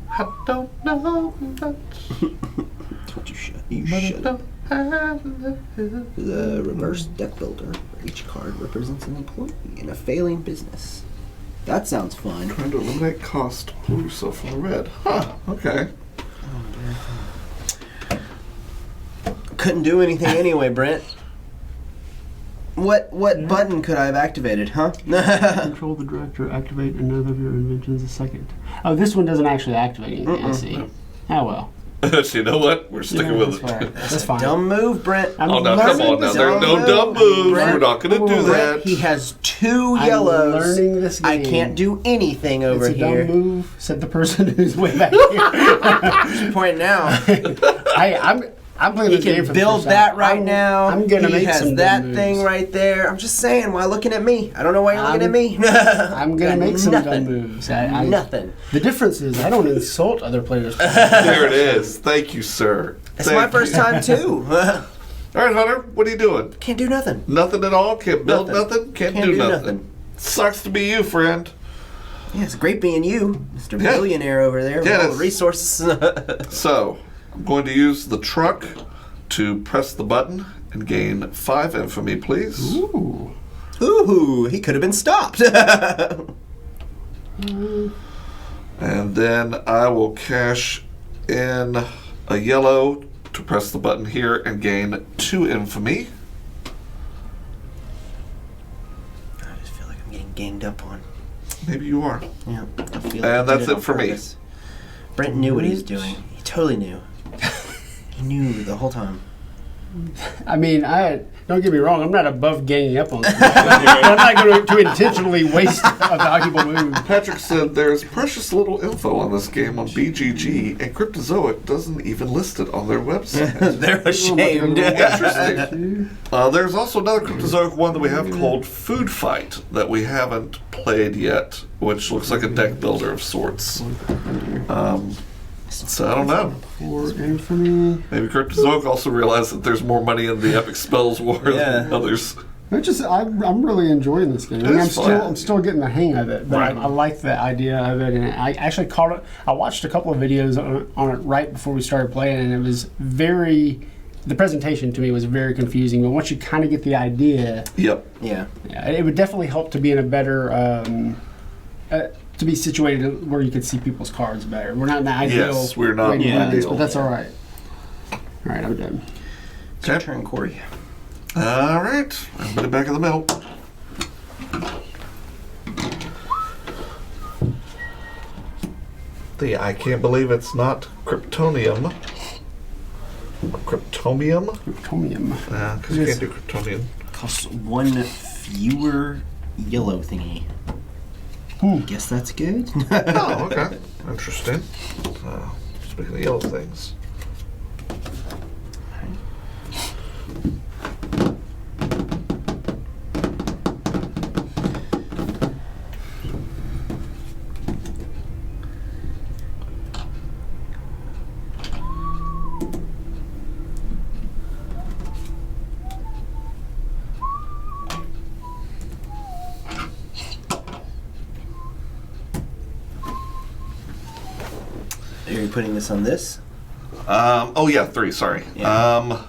I don't know much. Told you shut. You But I shut. don't have The reverse deck builder. Where each card represents an employee in a failing business. That sounds fun. Trying to eliminate cost. Pull yourself from the red. Huh, okay. Couldn't do anything anyway, Brent. What button could I have activated, huh? Control the director, activate another of your inventions a second. Oh, this one doesn't actually activate anything, I see. Oh well. So you know what? We're sticking with it. That's fine. Dumb move, Brent. I'm Oh, now come learning on now. this There's game. no dumb moves. Brent. We're not going to do Brent, that. he has 2 I'm yellows. learning this I game. can't do anything over It's a here. dumb move, said the person who's way back here. Point now. I'm playing He this game can for the build first that time. right now. I'm gonna he make has some that dumb thing moves. right there. I'm just saying, why looking at me? I don't know why you're looking at me. I'm gonna Got make some nothing. dumb moves. I, Nothing. The difference is I don't insult other players. There it is. Thank you, sir. It's my Thank first you. time too. All right, Hunter. What are you doing? Can't do nothing. Nothing at all? Can't build Nothing. nothing? Can't Can't do do nothing. nothing. Sucks to be you, friend. Yeah, it's great being you, Mr. Yeah. Billionaire over there with Yeah, all the it's- resources. So, I'm going to use the truck to press the button and gain 5 infamy, please. Ooh. Ooh, he could have been stopped. And then I will cash in a yellow to press the button here and gain 2 infamy. I just feel like I'm getting ganged up on. Maybe you are. Yeah, I feel And I that's did it for me. purpose. Brent knew what he was doing. He totally knew. He knew the whole time. I mean, don't get me wrong. I'm not above ganging up on them. But I'm not going to intentionally waste a valuable move. Patrick said there's precious little info on this game on BGG, and Cryptozoic doesn't even list it on their website. They're ashamed. Interesting. There's also another Cryptozoic one that we have called Food Fight that we haven't played yet, which looks like a deck builder of sorts. So I don't know. For infamy. Maybe Cryptozoic also realized that there's more money in the Epic Spells War Yeah. than others. I'm really enjoying this game. I mean, It is fun. I'm still getting the hang of it, but Right. I like the idea of it. And I actually caught it. I watched a couple of videos on it right before we started playing, and it was the presentation to me was very confusing. But once you kind of get the idea, Yep. Yeah. yeah, it would definitely help to be in a better, to be situated where you could see people's cards better. We're not in the ideal. Yes, we're not way to in play the this, ideal. but that's all right. All right, I'm done. It's your Okay. turn, Corey. All right. I'm put it back in the middle. I can't believe it's not Kryptonium. Cryptomium? Chromium. Because you can't do Kryptonium. Costs 1 fewer yellow thingy. Guess that's good. Oh, okay. Interesting. Speaking of yellow things. Are you putting this on this? Oh, yeah, 3, sorry. Yeah. Or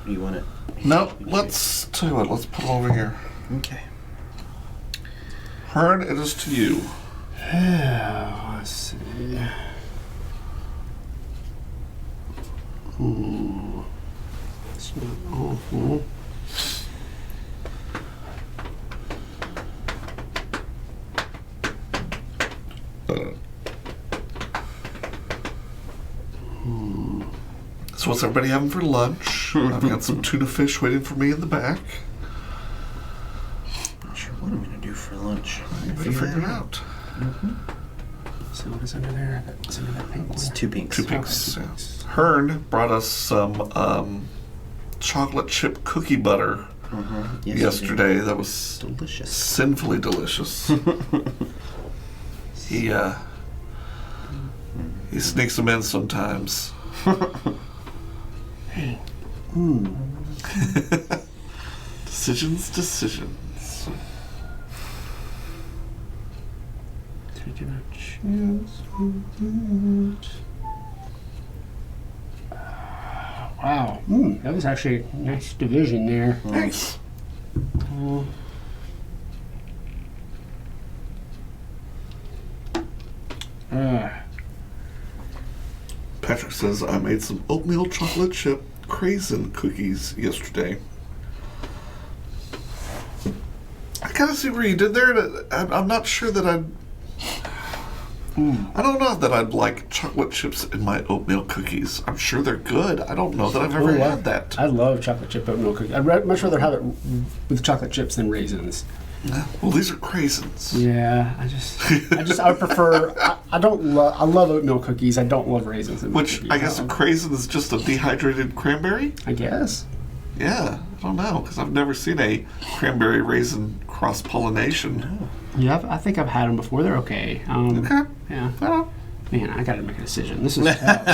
do you want it? No, let's tell you what, let's put it over here. Okay. Hearn, it is to you. Let's see. It's not awful. So what's everybody having for lunch? I've got some tuna fish waiting for me in the back. Not sure what I'm going to do for lunch. You better figure it out. So what is under there? What's under that pink It's one? 2 pinks. 2 pinks. Yeah. Hearn brought us some chocolate chip cookie butter yesterday. That was Delicious. sinfully delicious. He sneaks them in sometimes. Decisions. Taking a chance with it. Wow. That was actually a nice division there. Thanks. Patrick says I made some oatmeal chocolate chip craisin cookies yesterday. I kind of see where you did there. I'm not sure that I'd. I don't know that I'd like chocolate chips in my oatmeal cookies. I'm sure they're good. I don't know that I've ever had that. I love chocolate chip oatmeal cookies. I'd much rather have it with chocolate chips than raisins. Well, these are craisins. Yeah, I would prefer. I love oatmeal cookies. I don't love raisins. In my Which cookies. I guess a craisin is just a dehydrated cranberry? I guess. Yeah, I don't know, because I've never seen a cranberry raisin cross pollination. Yeah, I think I've had them before. They're okay. Okay. Yeah. Well, Man, I got to make a decision. This is tough.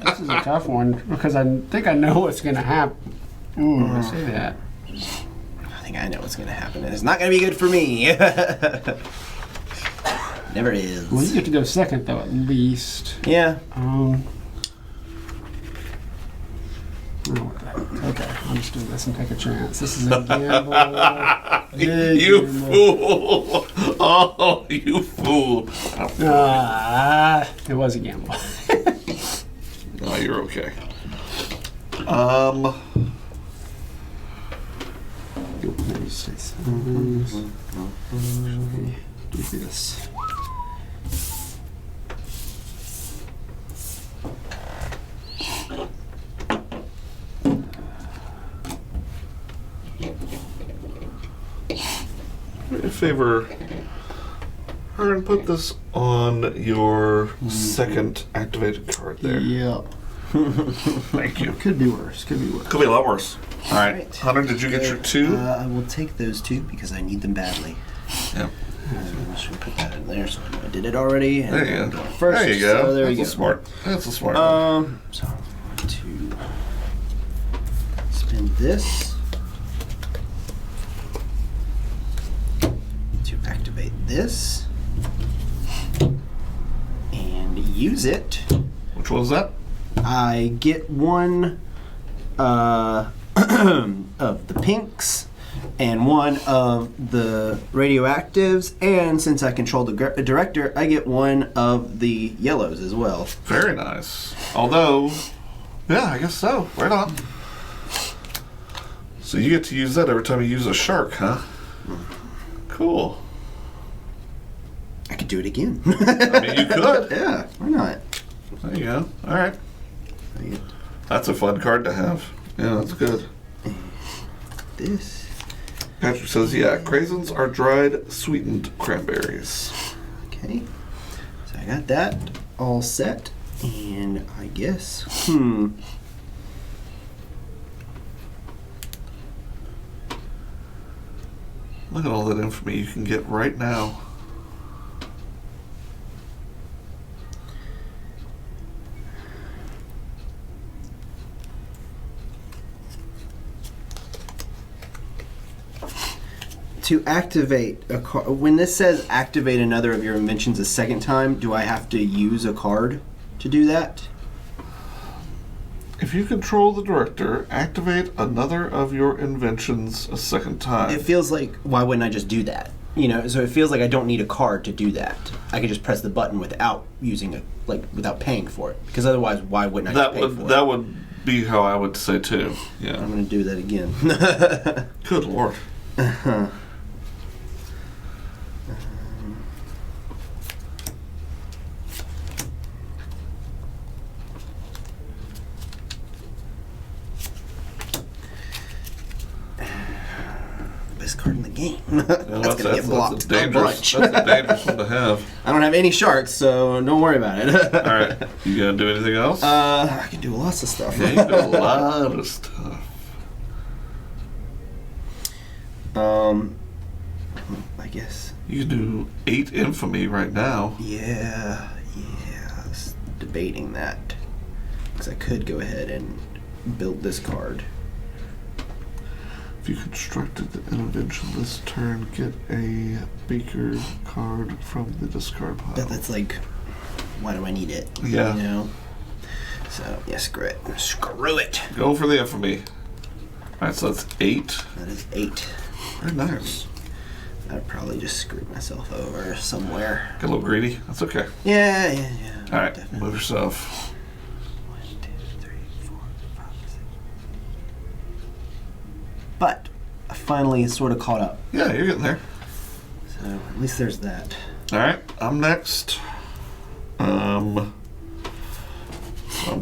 this is a tough one because I think I know what's going to happen. I say that. I think I know what's going to happen. It's not going to be good for me. Never is. Well, you get to go second though, at least. Yeah. Okay, I'll just do this and take a chance. This is a gamble. you fool! Oh, you fool! It was a gamble. No, you're okay. Do this. Do me a favor, Aaron, put this on your second activated card there. Yep. Thank you. Could be worse. Could be worse. Could be a lot worse. All right, Right. Hunter, did you get your two? I will take those 2 because I need them badly. Yeah. I'm just going to put that in there so I know I did it already. And There you I'm go. going first. There you go. So there That's you a go. smart. That's a smart. one. So I'm going to spend this to activate this and use it. Which one was that? I get one of the pinks and one of the radioactives, and since I control the director, I get one of the yellows as well. Very nice. Although, yeah, I guess so. Right on. So you get to use that every time you use a shark, huh? Cool. I could do it again. I mean, you could. Yeah, why not? There you go. All right. I get That's a fun card to have. Yeah, that's good. this. Patrick says, yeah, craisins are dried, sweetened cranberries. Okay. So I got that all set, and I guess, Look at all that infamy you can get right now. to activate a card, when this says activate another of your inventions a second time, do I have to use a card to do that? If you control the director, activate another of your inventions a second time. It feels like, why wouldn't I just do that? You know, so it feels like I don't need a card to do that. I could just press the button without using without paying for it. Because otherwise, why wouldn't I just pay for it? That would be how I would say too. Yeah. I'm going to do that again. Good lord. game. Well, That's gonna get blocked That's a dangerous one to have. I don't have any sharks, so don't worry about it. All right, you gonna do anything else? I can do lots of stuff. Yeah, you do a lot of stuff. I guess. You can do 8 infamy right now. Yeah. I was debating that because I could go ahead and build this card. If you constructed the intervention this turn, get a beaker card from the discard pile. But that's like, why do I need it? Yeah. You know. So yeah, screw it. Screw it. Go for the infamy. All right, so that's 8. That is 8. Very nice. I'd probably just screwed myself over somewhere. Get a little greedy. That's okay. Yeah. All right, Definitely. move yourself. 1, 2, 3, 4, 5, 6. But I finally sort of caught up. Yeah, you're getting there. So at least there's that. All right, I'm next. So I'm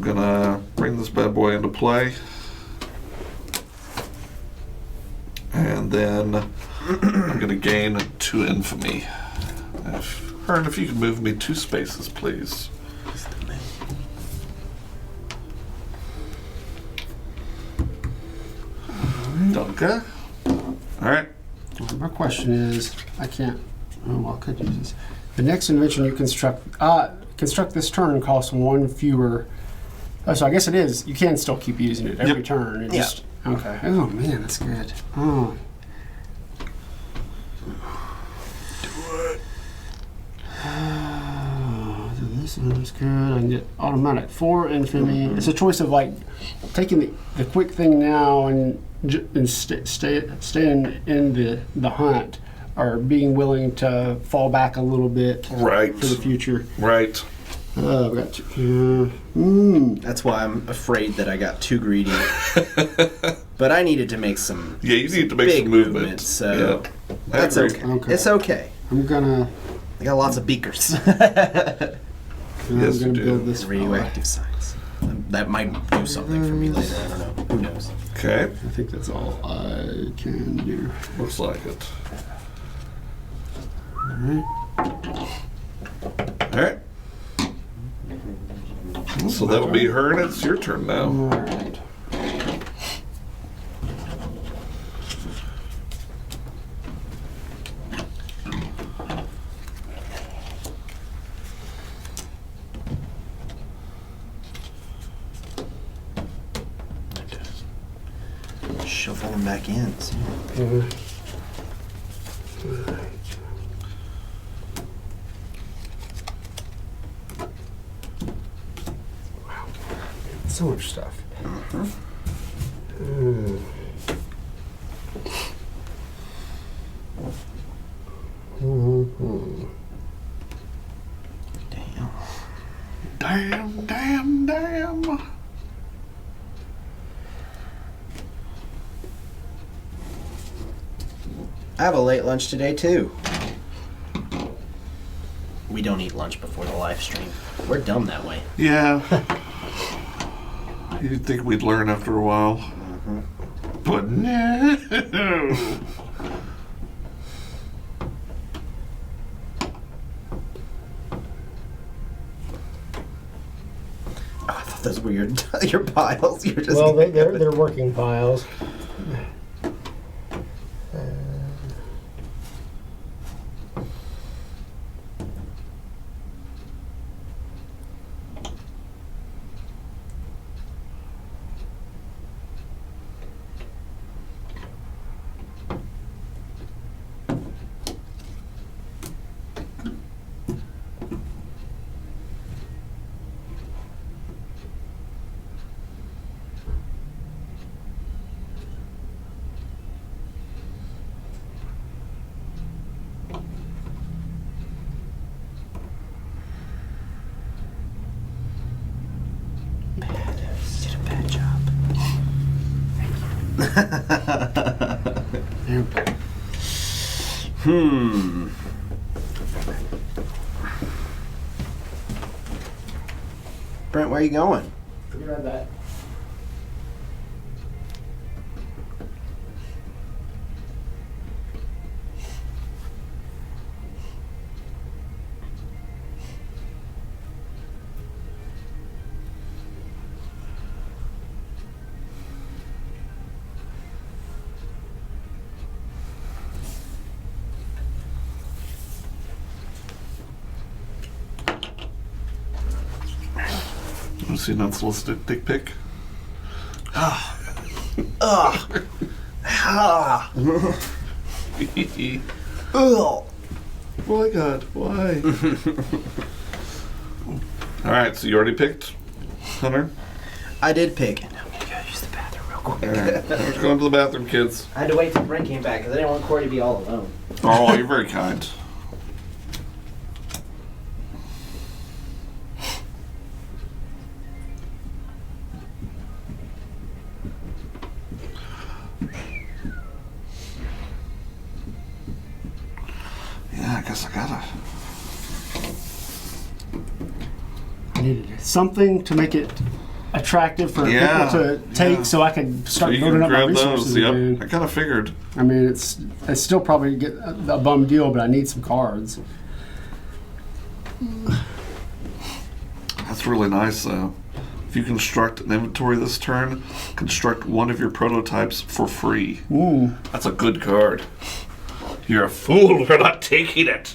gonna bring this bad boy into play, and then I'm gonna gain 2 infamy. If you can move me 2 spaces, please. Dunka. All right. Well, my question is, I can't. Oh, well, I could use this. The next invention you construct this turn costs 1 fewer. Oh, so I guess it is. You can still keep using it every Yep. turn. It Yeah. just okay. Oh man, that's good. Oh. Do this and that's good. I can get automatic 4 infamy. It's a choice of like taking the quick thing now and staying in the hunt, or being willing to fall back a little bit Right. for the future. Right. We got two. That's why I'm afraid that I got too greedy. But I needed to make some. Yeah, you need to make big some movement. movements, so Yeah. that's I agree. okay. Okay. It's okay. I'm gonna I got lots of beakers. Yes, I'm you gonna do. build this Radioactive science. That might do something for me later. I don't know. Who knows? Okay. I think that's all I can do. Looks like it. All right. So that would be her, and it's your turn now. All right. Shuffle them back in. See? So much stuff. Damn. Damn. I have a late lunch today too. We don't eat lunch before the live stream. We're dumb that way. Yeah. You'd think we'd learn after a while. But no. Oh, I thought those were your piles. You're just Well, they're working piles. You did a bad job. Yep. Brent, where are you going? Grab that. Want to see an unsolicited dick pic? Ah. Ugh. My God, why? All right, so you already picked, Hunter? I did pick. And I'm gonna go use the bathroom real quick. All right, let's go into the bathroom, kids. I had to wait till Brent came back because I didn't want Corey to be all alone. Oh, you're very kind. Yeah, I guess I gotta. I needed something to make it attractive for Yeah, people to take, yeah. so I can So start you building can up my grab resources those. Yep, again. I kind of figured. I mean, it's still probably get a bum deal, but I need some cards. That's really nice, though. If you construct an inventory this turn, construct one of your prototypes for free. Ooh. That's a good card. You're a fool for not taking it.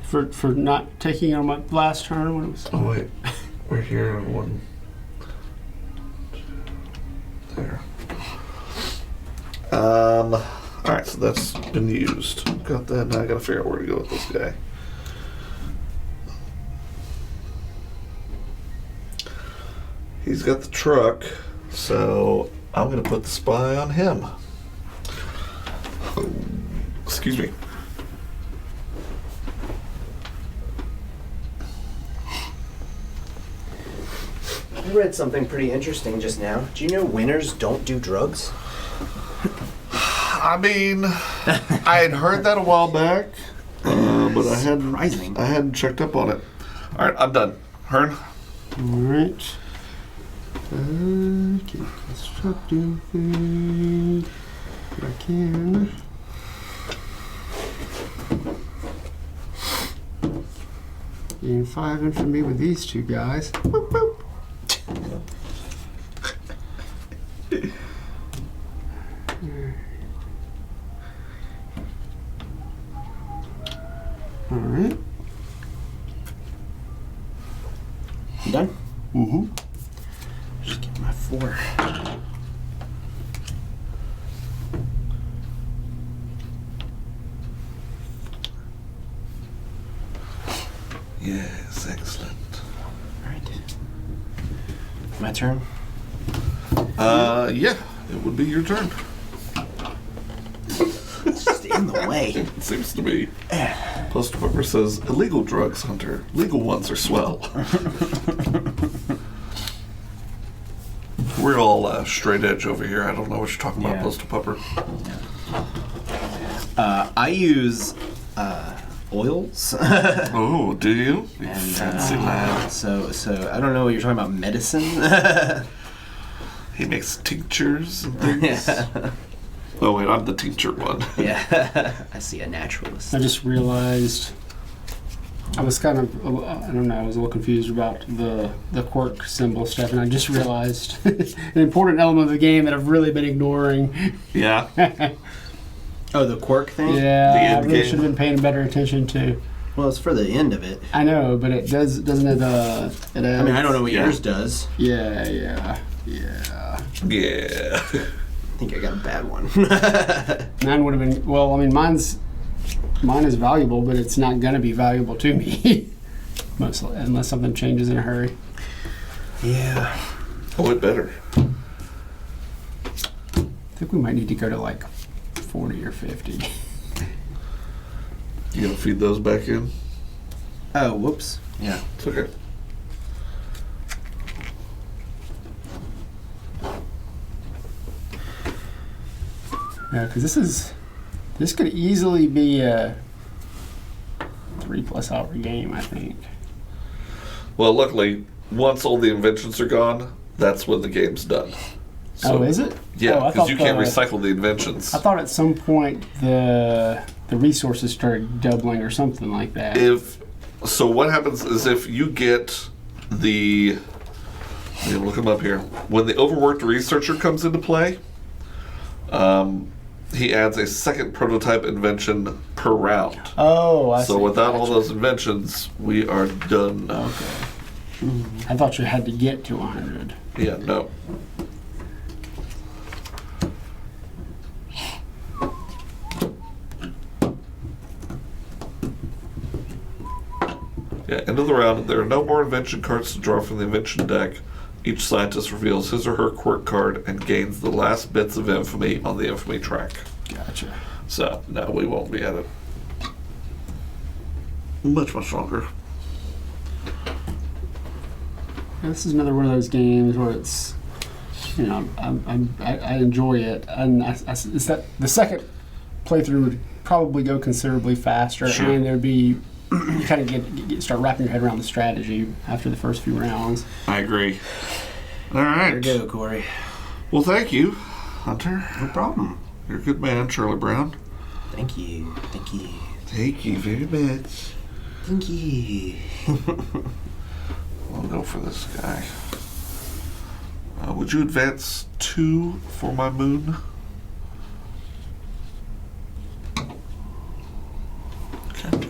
For not taking it on my last turn when it was. Oh wait, we're here on one. There. All right, so that's been used. Got that. Now I gotta figure out where to go with this guy. He's got the truck, so I'm gonna put the spy on him. Excuse me. I read something pretty interesting just now. Do you know winners don't do drugs? I mean, I had heard that a while back, but Surprising. I hadn't checked up on it. All right, I'm done. Hearn? All right. Keep constructing things. If I can. Gain 5 infamy with these two guys. Boop, boop. All right. You done? Mm-hmm. Just get my 4. Yes, excellent. All right. My turn. Yeah, it would be your turn. Just in the way. It seems to be. Postal Pepper says, illegal drugs, Hunter. Legal ones are swell. We're all straight edge over here. I don't know what you're talking about, Yeah. Postal Pepper. I use oils. Oh, do you? You And, fancy lad. so I don't know what you're talking about. Medicine. He makes tinctures and things. Yeah. Oh, wait, I'm the tincture one. Yeah. I see a naturalist. I just realized I was kind of, I don't know, I was a little confused about the quirk symbol stuff, and I just realized an important element of the game that I've really been ignoring. Yeah. Oh, the quirk thing? Yeah, The I end really game. should have been paying better attention to. Well, it's for the end of it. I know, but it doesn't it? It I mean, I don't know what Yeah. yours does. Yeah. Yeah. I think I got a bad one. Mine would have been, well, I mean, mine is valuable, but it's not going to be valuable to me. Mostly, unless something changes in a hurry. Yeah. Oh, it better. I think we might need to go to like 40 or 50. You gonna feed those back in? Oh, whoops. Yeah. It's okay. Yeah, because this could easily be a 3+ hour game, I think. Well, luckily, once all the inventions are gone, that's when the game's done. Oh, is it? Yeah, Oh, I because thought you can't the- recycle the inventions. I thought at some point the resources started doubling or something like that. So what happens is if you get the, let me look them up here. When the overworked researcher comes into play, he adds a second prototype invention per round. Oh, I see. So without all Gotcha. those inventions, we are done. Okay. I thought you had to get to 100. Yeah, no. Yeah, end of the round. There are no more invention cards to draw from the invention deck. Each scientist reveals his or her quirk card and gains the last bits of infamy on the infamy track. Gotcha. So, no, we won't be at it. Much longer. This is another one of those games where it's, you know, I enjoy it, and it's that the second playthrough would probably go considerably faster, Sure. and there'd be you kind of start wrapping your head around the strategy after the first few rounds. I agree. All right. There you go, Corey. Well, thank you, Hunter. No problem. You're a good man, Charlie Brown. Thank you. Thank you. Thank you very much. Thank you. I'll go for this guy. Would you advance 2 for my moon? Okay.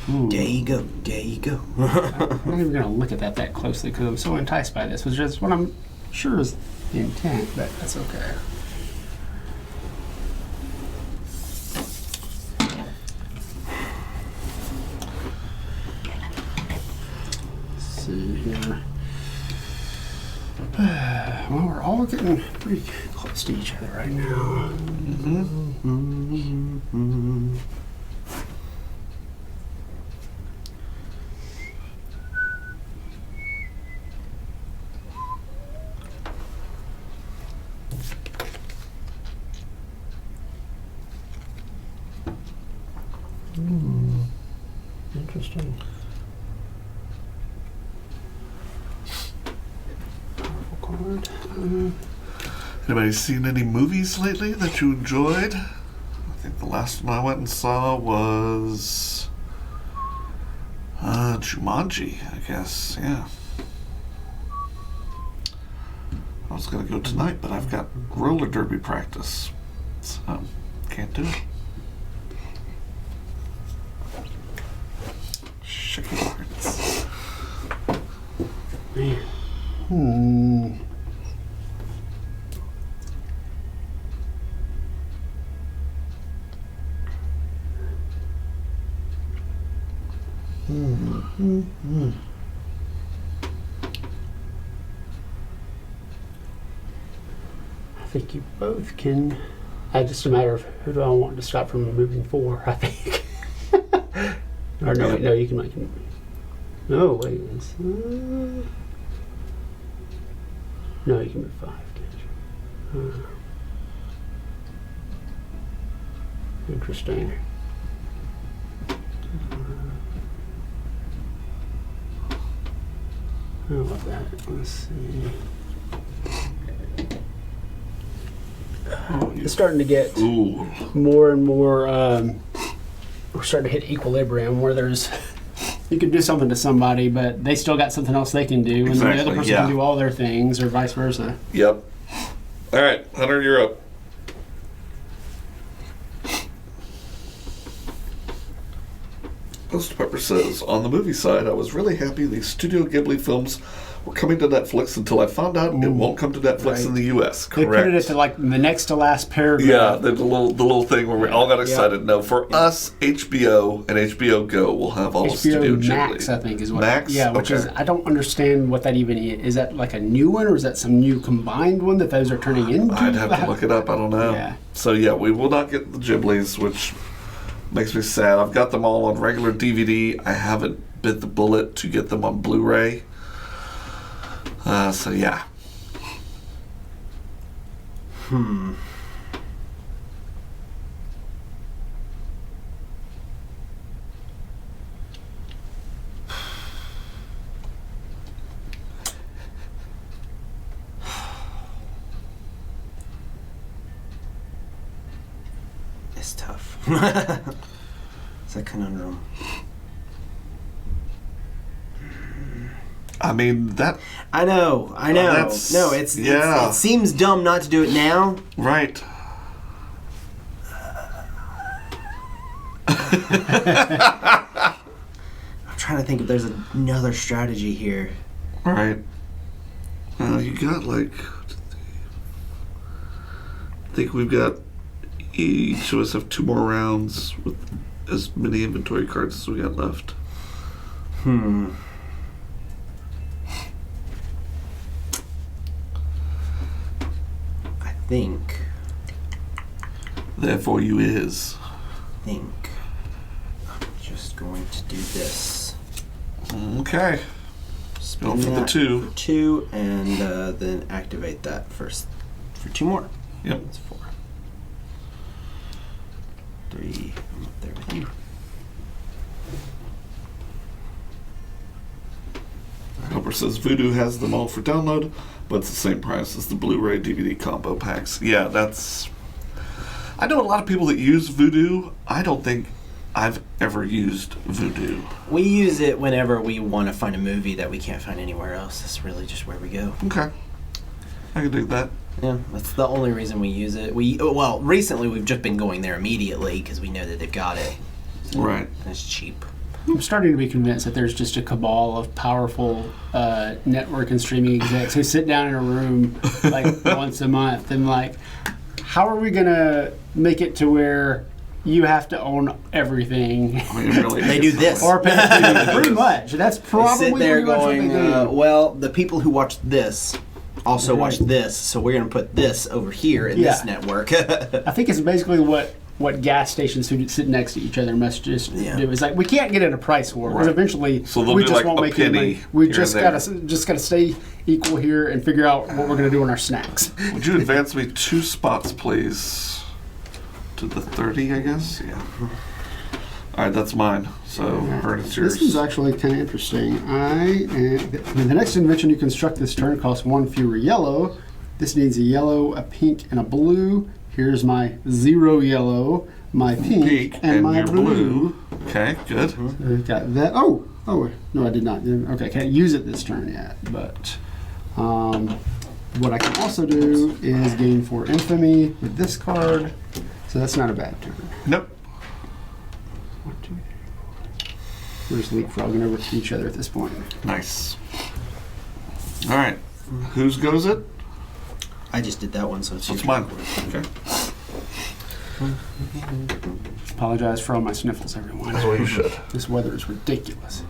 There you go. There you go. I'm not even going to look at that closely because I'm so enticed by this, which is what I'm sure is the intent, but that's okay. Let's see here. Well, we're all getting pretty close to each other right now. Interesting. Powerful card. Anybody seen any movies lately that you enjoyed? I think the last one I went and saw was Jumanji, I guess. Yeah. I was gonna go tonight, but I've got roller derby practice, so can't do it. Shaky hearts. Hmm. I think you both can. Just a matter of who do I want to stop from moving 4, I think. Or no, wait, no, you can make it. No, wait. No, you can move 5, can't you? Interesting. How about that? Let's see. It's starting to get Ooh. more and more. We're starting to hit equilibrium where there's you can do something to somebody, but they still got something else they can do, and the Exactly, other person yeah. can do all their things, or vice versa. Yep. All right, Hunter, you're up. Ghost Pepper says, on the movie side, I was really happy the Studio Ghibli films were coming to Netflix until I found out it won't come to Netflix in the U.S. They Correct. put it at the next to last paragraph. Yeah, the little thing where we all got excited. No, for us, HBO and HBO Go will have all of Studio HBO Max, Ghibli. I think, is what. Max? Yeah, which Okay. is I don't understand what that even is. Is that like a new one, or is that some new combined one that those are turning into? I'd have to look it up. I don't know. Yeah. So yeah, we will not get the Ghiblis, which makes me sad. I've got them all on regular DVD. I haven't bit the bullet to get them on Blu-ray. So yeah. It's tough. It's a conundrum. I mean that I know. that's- No, yeah. it seems dumb not to do it now, right. I'm trying to think if there's another strategy here. All right. You got like, I think we've got, each of us have 2 more rounds with as many inventory cards as we got left. I think Therefore, you is. I'm just going to do this. Okay. Spin Going for the that 2. for 2, and then activate that first for 2 more. Yep. That's 4. 3. I'm up there with you. Helper says Voodoo has them all for download, but it's the same price as the Blu-ray DVD combo packs. Yeah, that's... I know a lot of people that use Voodoo. I don't think I've ever used Voodoo. We use it whenever we want to find a movie that we can't find anywhere else. That's really just where we go. Okay. I can do that. Yeah, that's the only reason we use it. Well, recently we've just been going there immediately because we know that they've got it. Right. And it's cheap. I'm starting to be convinced that there's just a cabal of powerful network and streaming execs who sit down in a room like once a month and like, how are we gonna make it to where you have to own everything? I mean, really, They do this. Or pay for pretty much. That's They probably sit there pretty much going, what they do. well, the people who watch this also Right. watch this, so we're going to put this over here in this network. I think it's basically what gas stations who sit next to each other must just Yeah. do. It's like, we can't get in a price war because Right. eventually So they'll we do just like won't a make any penny money. We here just and gotta stay equal here and figure out what we're gonna do on our snacks. Would you advance me 2 spots, please? To the 30, I guess? Yeah. All right, that's mine. So, Herd, it's yours. This is actually kind of interesting. The next invention you construct this turn costs 1 fewer yellow. This needs a yellow, a pink, and a blue. Here's my 0 yellow, my pink, and my your blue. Okay, good. So we've got that. Oh, no, I did not. Okay, can't use it this turn yet. But what I can also do is gain 4 infamy with this card. So that's not a bad turn. Nope. 1, 2, 3, 4. We're just leapfrogging over to each other at this point. Nice. All right. Whose goes it? I just did that one, so it's So it's your mine. turn. Okay. Apologize for all my sniffles, everyone. That's what you should. This weather is ridiculous.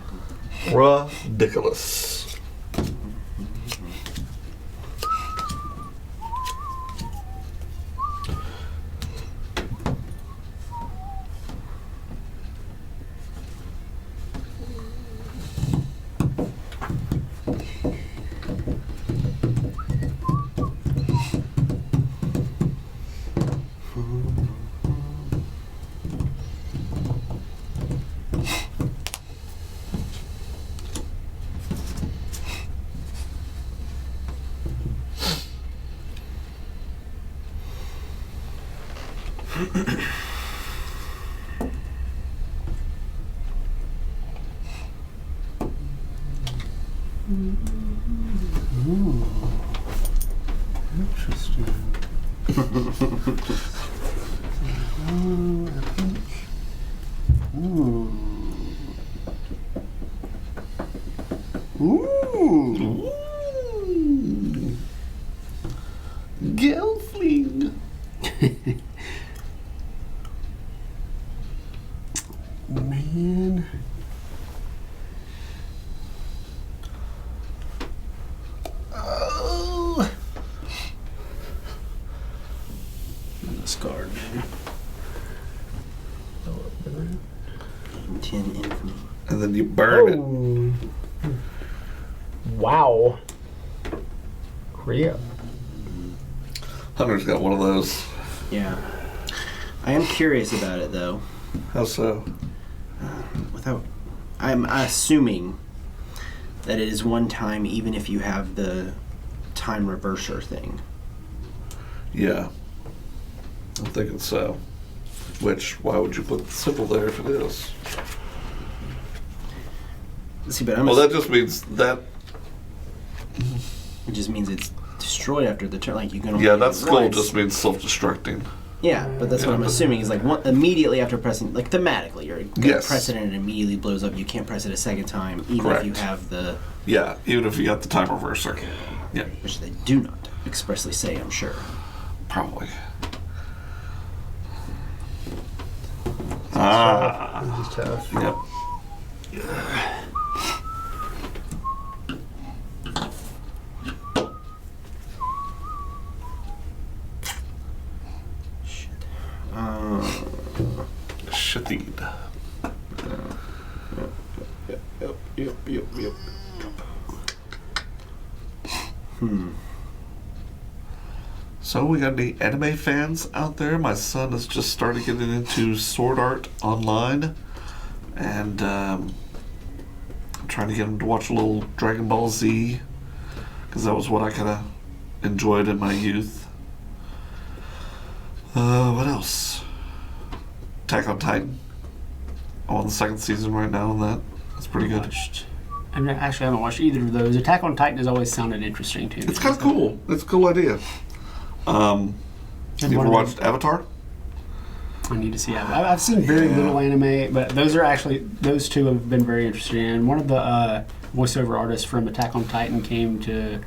Ridiculous. Interesting. Ooh. Gelfling. Man. Oh. This card, man. 10 infamy. And then you burn it. Wow. Korea. Hunter's got one of those. Yeah. I am curious about it, though. How so? I'm assuming that it is one time, even if you have the time reverser thing. Yeah. I'm thinking so. Which, why would you put the symbol there if it is? See, but Well, that just means that. it just means it's destroyed after the turn. Like you can only Yeah, use that it skull once. just means self-destructing. Yeah, but that's what I'm assuming is like immediately after pressing, like thematically, you're gonna Yes. press it and it immediately blows up. You can't press it a second time, even Correct. if you have the, Yeah, even if you got the time reverser. Yeah, which they do not expressly say, I'm sure. probably. Ah, This is tough. yep. Shit. Shitty. Yep. So we got any anime fans out there? My son has just started getting into Sword Art Online, and I'm trying to get him to watch a little Dragon Ball Z, because that was what I kind of enjoyed in my youth. What else? Attack on Titan. I'm on the second season right now on that. That's pretty good. I mean, actually, I haven't watched either of those. Attack on Titan has always sounded interesting to me. It's kind of cool. It's a cool idea. You one ever of watched Avatar? I need to see. I've seen very little anime, but those two have been very interesting. And one of the voiceover artists from Attack on Titan came to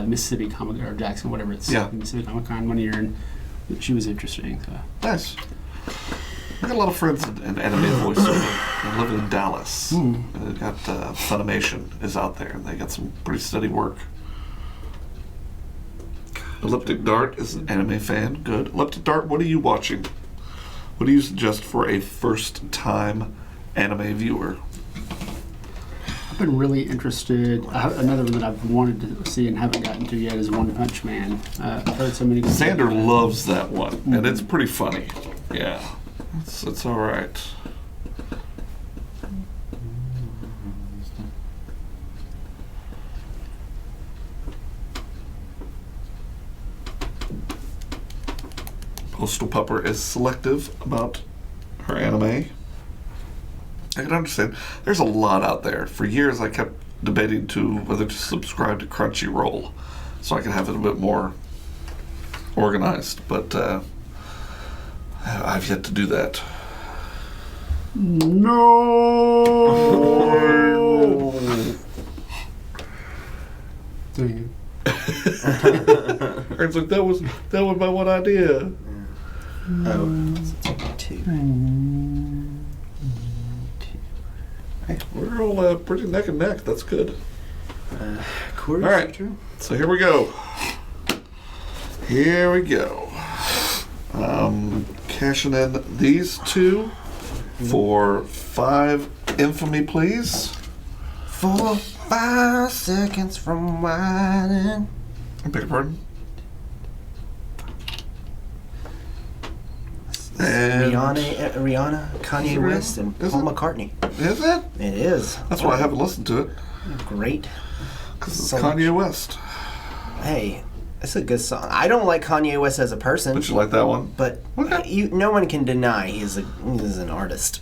Mississippi Comic or Jackson, whatever it's Mississippi Comic Con one year, and she was interesting. So. Nice. I got a lot of friends in anime voiceover. I live in Dallas. They got Funimation is out there, and they got some pretty steady work. Elliptic Dart is an anime fan. Good. Elliptic Dart, what are you watching? What do you suggest for a first-time anime viewer? I've been really interested. Another one that I've wanted to see and haven't gotten to yet is One Punch Man. I've heard so many. Xander loves that one, and it's pretty funny. Yeah, it's all right. Postal Pupper is selective about her anime. I can understand. There's a lot out there. For years, I kept debating to whether to subscribe to Crunchyroll so I could have it a bit more organized, but I've yet to do that. No. Dang It's like that was my one idea. Oh, two. We're all pretty neck and neck. That's good. All right. So here we go. Cashing in these two for 5 infamy, please. 4 5 seconds from whining. I beg your pardon. And Rihanna, Kanye West, and Is Paul it? McCartney. Is it? It is. That's why I haven't listened to it. Great. Because it's Selection. Kanye West. Hey, it's a good song. I don't like Kanye West as a person, Don't you like that one? but Okay. no one can deny he's an artist.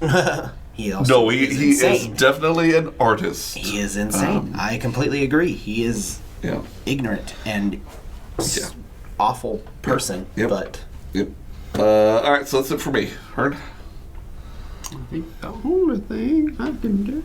He also No, he is insane. definitely an artist. He is insane. I completely agree. He is Yeah. ignorant and Yeah. awful person. Yep. But Yep. All right, so that's it for me. Heard? I think the only thing I can do.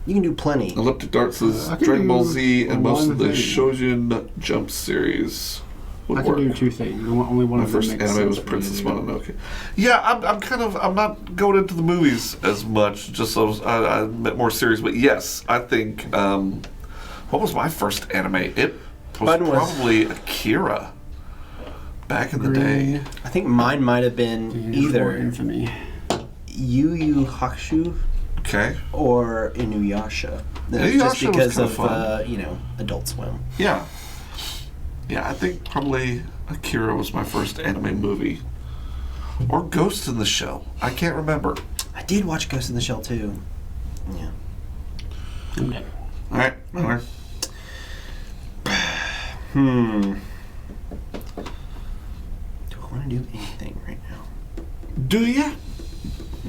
you can do plenty. Elliptic Darts is I can Dragon Ball do Z and most of the one thing. Shojin Jump series would I can work. do two things. Only one My of them first makes anime sense was for me Princess to do. Mononoke. Yeah, I'm not going into the movies as much. Just so I'm a bit more serious. But yes, I think. What was my first anime? It was Mine was- probably Akira. Back in the day. I think mine might have been Here's more either infamy. Yu Yu Hakusho Okay. or Inuyasha. Inuyasha Just was because kinda of fun. Adult Swim. Yeah. Yeah, I think probably Akira was my first anime movie. Or Ghost in the Shell. I can't remember. I did watch Ghost in the Shell too. Yeah. Okay. All right. Miller. Do I want to do anything right now? Do ya? I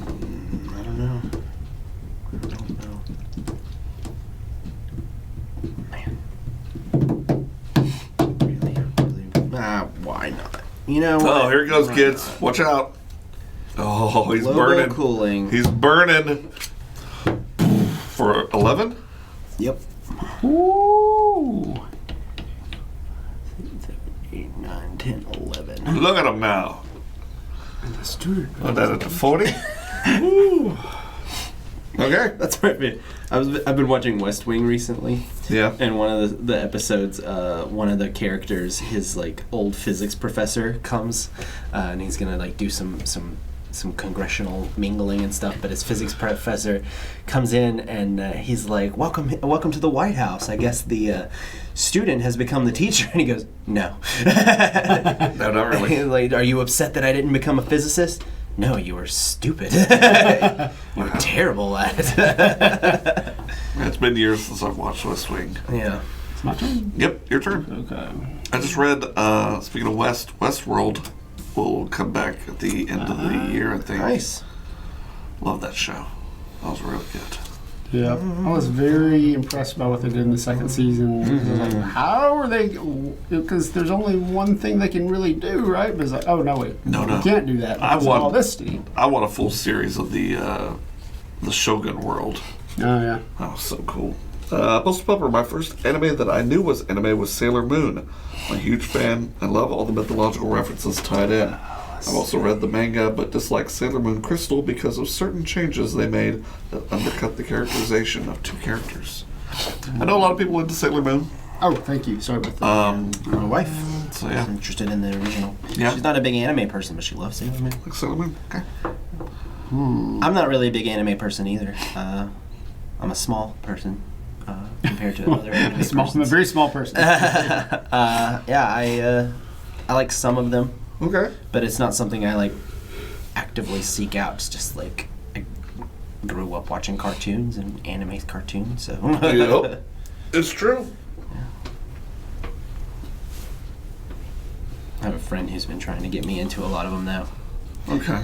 don't know. Man. Really? Why not? You know what? Oh, here it goes, kids. Watch out. Oh, he's Global burning. cooling. He's burning. For 11? Yep. Ooh. 7, 8, 9, 10, 11. Look at him now. Let's do it. Oh, that at the 40? Ooh. Okay. That's right. I've been watching West Wing recently, Yeah. and one of the episodes, one of the characters, his like old physics professor comes, and he's gonna like do some congressional mingling and stuff. But his physics professor comes in and he's like, "Welcome to the White House. I guess the student has become the teacher." And he goes, "No." No, not really. Like, are you upset that I didn't become a physicist? No, you were stupid. You were terrible at it. It's been years since I've watched West Wing. Yeah. It's my turn. Yep, your turn. Okay. I just read, speaking of Westworld will come back at the end of the year, I think. Nice. Love that show. That was really good. Yeah, I was very impressed by what they did in the second season. I was like, how are they? Because there's only one thing they can really do, right? But it's like, oh no, wait, No. you can't do that. I because of want- all this steam. I want a full series of the Shogun world. Oh yeah. That was so cool. Postal Pupper, my first anime that I knew was anime was Sailor Moon. I'm a huge fan. I love all the mythological references tied in. I've also read the manga, but dislike Sailor Moon Crystal because of certain changes they made that undercut the characterization of two characters. I know a lot of people into Sailor Moon. Oh, thank you. Sorry about that. My wife So is yeah, interested in the original. Yeah. She's not a big anime person, but she loves Sailor Moon. like Sailor Moon. Okay. I'm not really a big anime person either. I'm a small person compared to other anime I'm a persons. very small person. Yeah, I like some of them, Okay. but it's not something I like actively seek out. It's just like I grew up watching cartoons and anime cartoons, so Yep. It's true. I have a friend who's been trying to get me into a lot of them now. Okay.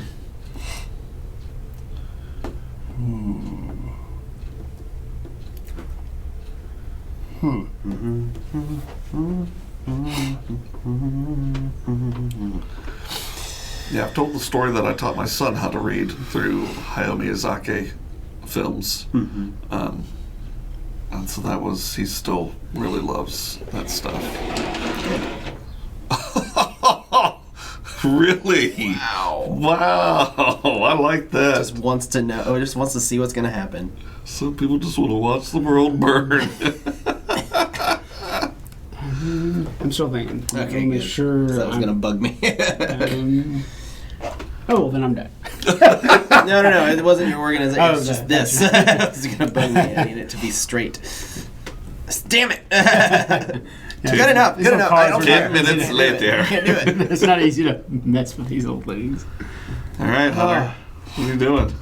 Yeah, I've told the story that I taught my son how to read through Hayao Miyazaki films. And so that was, he still really loves that stuff. Really? Wow. I like that. Just wants to know, just wants to see what's gonna happen. Some people just want to watch the world burn. I'm still thinking. Okay, I'm good. sure. So that was gonna bug me. Oh, well, then I'm dead. No, it wasn't your organization. Oh, It was just okay. this. It was gonna bug me. I need it to be straight. Damn it! Good enough. These Good little enough. I cards don't are care. 10 minutes Can't do it. later. Can't do it. It's not easy to mess with these old things. All right, Hunter. What are you doing?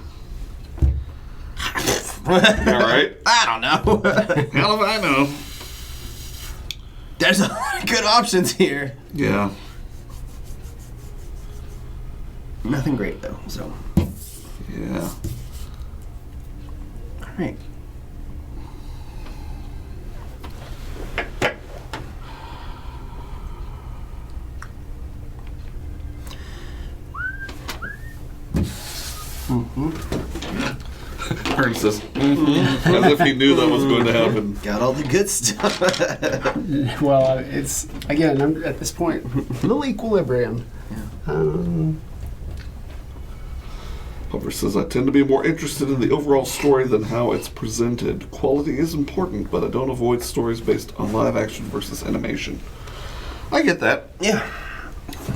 All right. I don't know. Hell if I know. There's a lot of good options here. Yeah. Nothing great though. So, Yeah. all right. Hearn says, as if he knew that was going to happen. Got all the good stuff. Well, it's again. I'm at this point, little equilibrium. Pupper says, I tend to be more interested in the overall story than how it's presented. Quality is important, but I don't avoid stories based on live action versus animation. I get that. Yeah.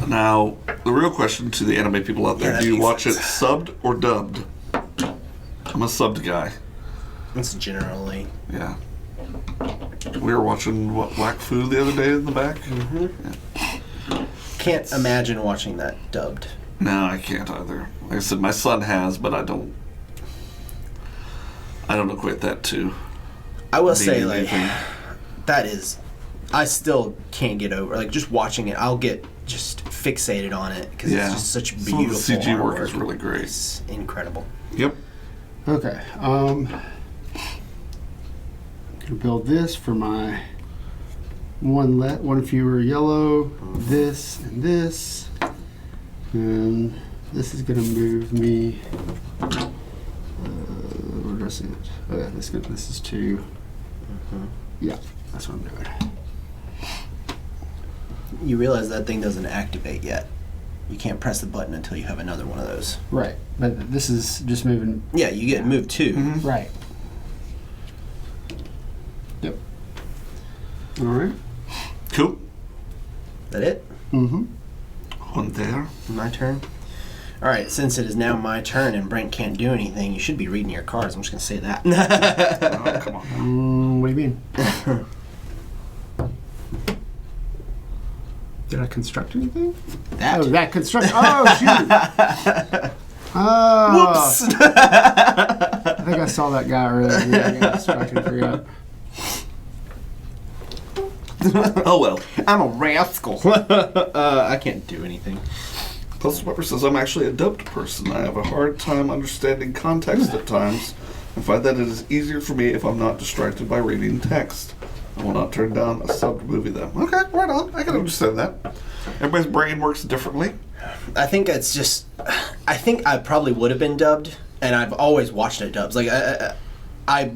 Now, the real question to the anime people out there, Yeah, that do you makes watch sense. it subbed or dubbed? I'm a subbed guy. That's generally. Yeah. We were watching, Whack Fu the other day in the back? Can't imagine watching that dubbed. No, I can't either. Like I said, my son has, but I don't equate that to I will being say, like, anything. that is, I still can't get over. Like, just watching it, I'll get just fixated on it because Yeah. it's just such Some of the beautiful CG work artwork. is really great. It's incredible. Yep. Okay. Gonna build this for my one fewer yellow, this, and this. And this is going to move me. Where did I see it? Oh, yeah, this is 2. Yeah, that's what I'm doing. You realize that thing doesn't activate yet. You can't press the button until you have another one of those. Right, but this is just moving. Yeah, you get move 2. Right. Yep. All right. Cool. That it? Mm-hmm. One there. My turn? Alright, since it is now my turn and Brent can't do anything, you should be reading your cards. I'm just going to say that. Oh, come on. What do you mean? Did I construct anything? That. Oh, that construct. Oh, shoot. Oh. Whoops! I think I saw that guy earlier. Yeah, I got distracted and forgot. Oh well. I'm a rascal. I can't do anything. Puzzle Pepper says, I'm actually a dubbed person. I have a hard time understanding context at times and find that it is easier for me if I'm not distracted by reading text. I will not turn down a subbed movie then. Okay, right on. I can understand that. Everybody's brain works differently. I think it's just. I think I probably would have been dubbed, and I've always watched it dubs. Like, I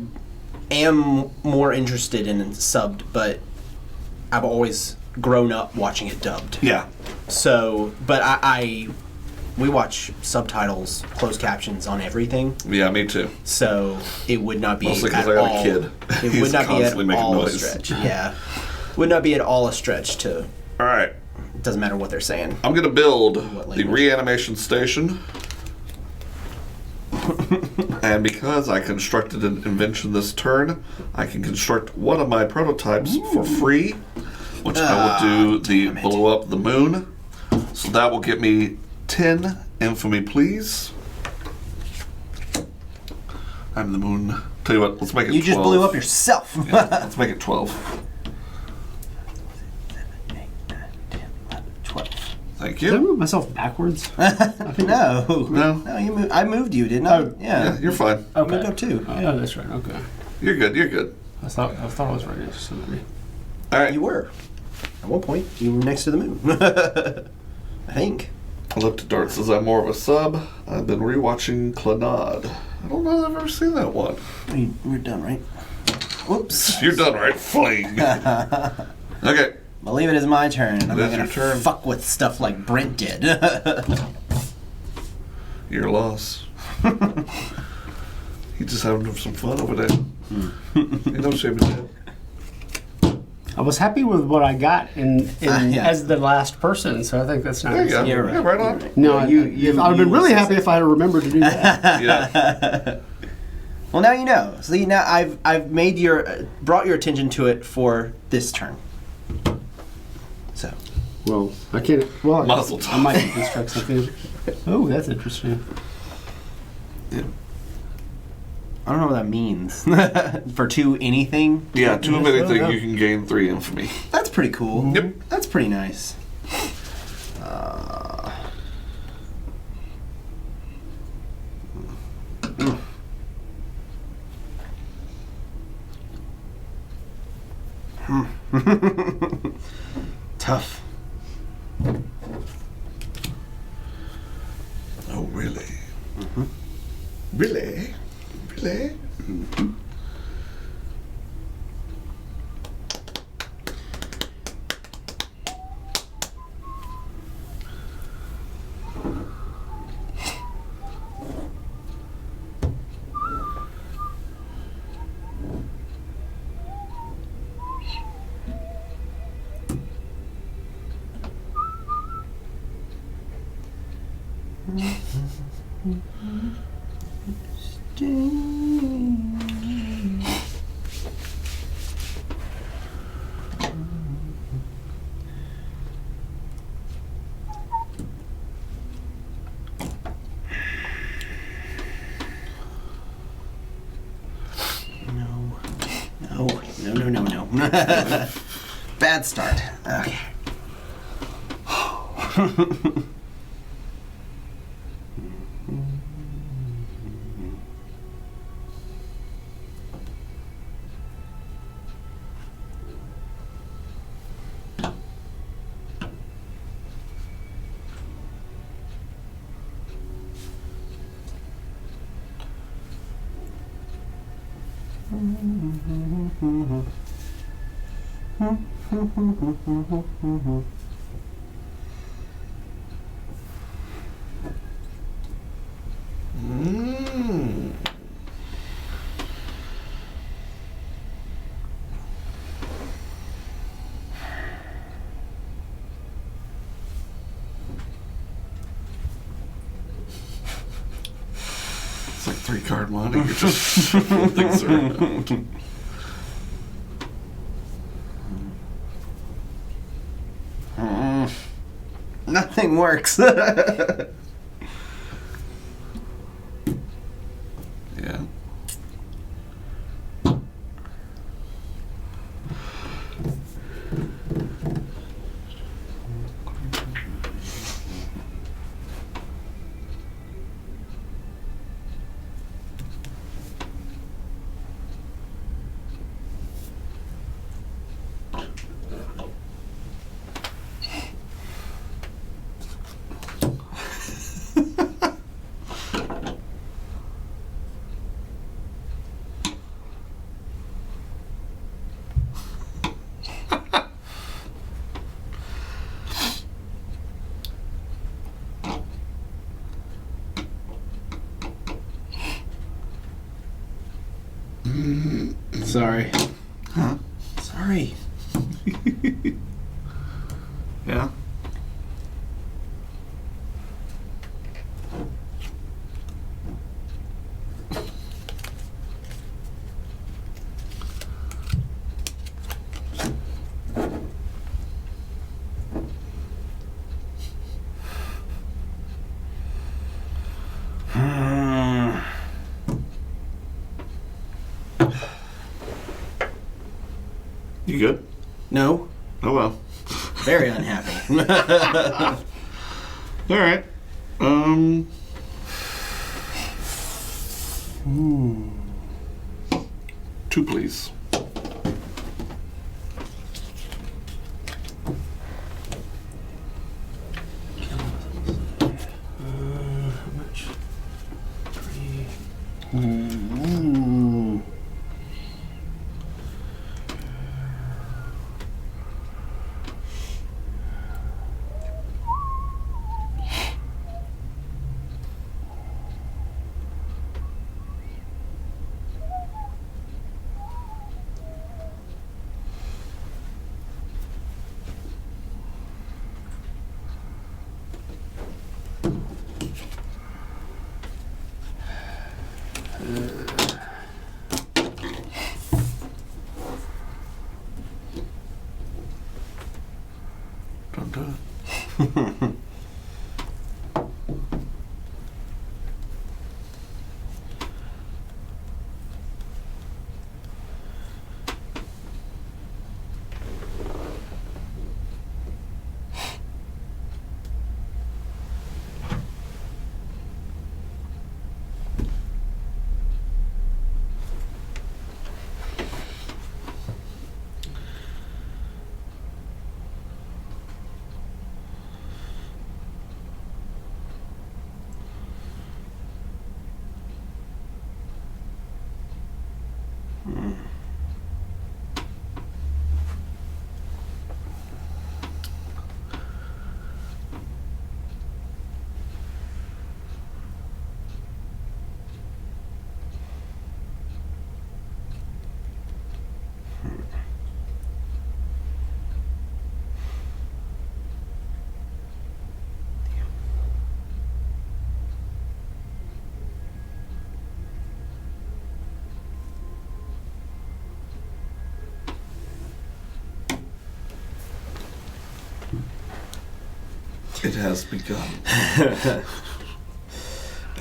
am more interested in subbed, but I've always grown up watching it dubbed. Yeah. So, but we watch subtitles, closed captions on everything. Yeah, me too. So it would not be Mostly 'cause at I got a all. kid. It He's would not be at constantly making all a noise. stretch. Yeah, would not be at all a stretch to. All right. It doesn't matter what they're saying. I'm going to build What the language? reanimation station. And because I constructed an invention this turn, I can construct one of my prototypes for free, which I will do the damn it. blow up the moon. So that will get me 10 infamy, please. I'm the moon. Tell you what, let's make it 12. You just blew up yourself. Yeah, let's make it 12. 12. Thank Did I you. move myself backwards? No. No. I moved you, didn't I? Oh, Yeah, you're fine. I moved up too. Oh, that's right. Okay. You're good. You're good. I thought I was right next to somebody. All right. You were. At one point, you were next to the moon. I think. I looked at Dart says I'm more of a sub. I've been rewatching Clannad. I don't know that I've ever seen that one. We're done, right? Whoops. You're done, right? Fling. Okay. Believe it is my turn. I'm It not is gonna your turn. fuck with stuff like Brent did. Your loss. He's just having some fun over there. Ain't no shame in that. I was happy with what I got Yeah. as the last person, so I think that's There you nice. go. You're right. Yeah, right on. No, You- I would have been you really assist happy if I had remembered to do that. Yeah. Well, now you know. See, now I've made brought your attention to it for this turn. So Well, I can't. Well, Mazel I tov. might construct something. Oh, that's interesting. I don't know what that means. For 2 anything. Yeah, 2 of anything, yeah. you can gain 3 infamy. That's pretty cool. Yep. That's pretty nice. Tough. Oh, really? Really? Really? No. Bad start. Okay. Mm. It's like 3-card monte. You're just shuffling things around. Nothing works. Yeah. Sorry. Huh? Sorry. Yeah. You good? No. Oh well. Very unhappy. All right. Two, please. How much? 3. Don't do it. It has begun.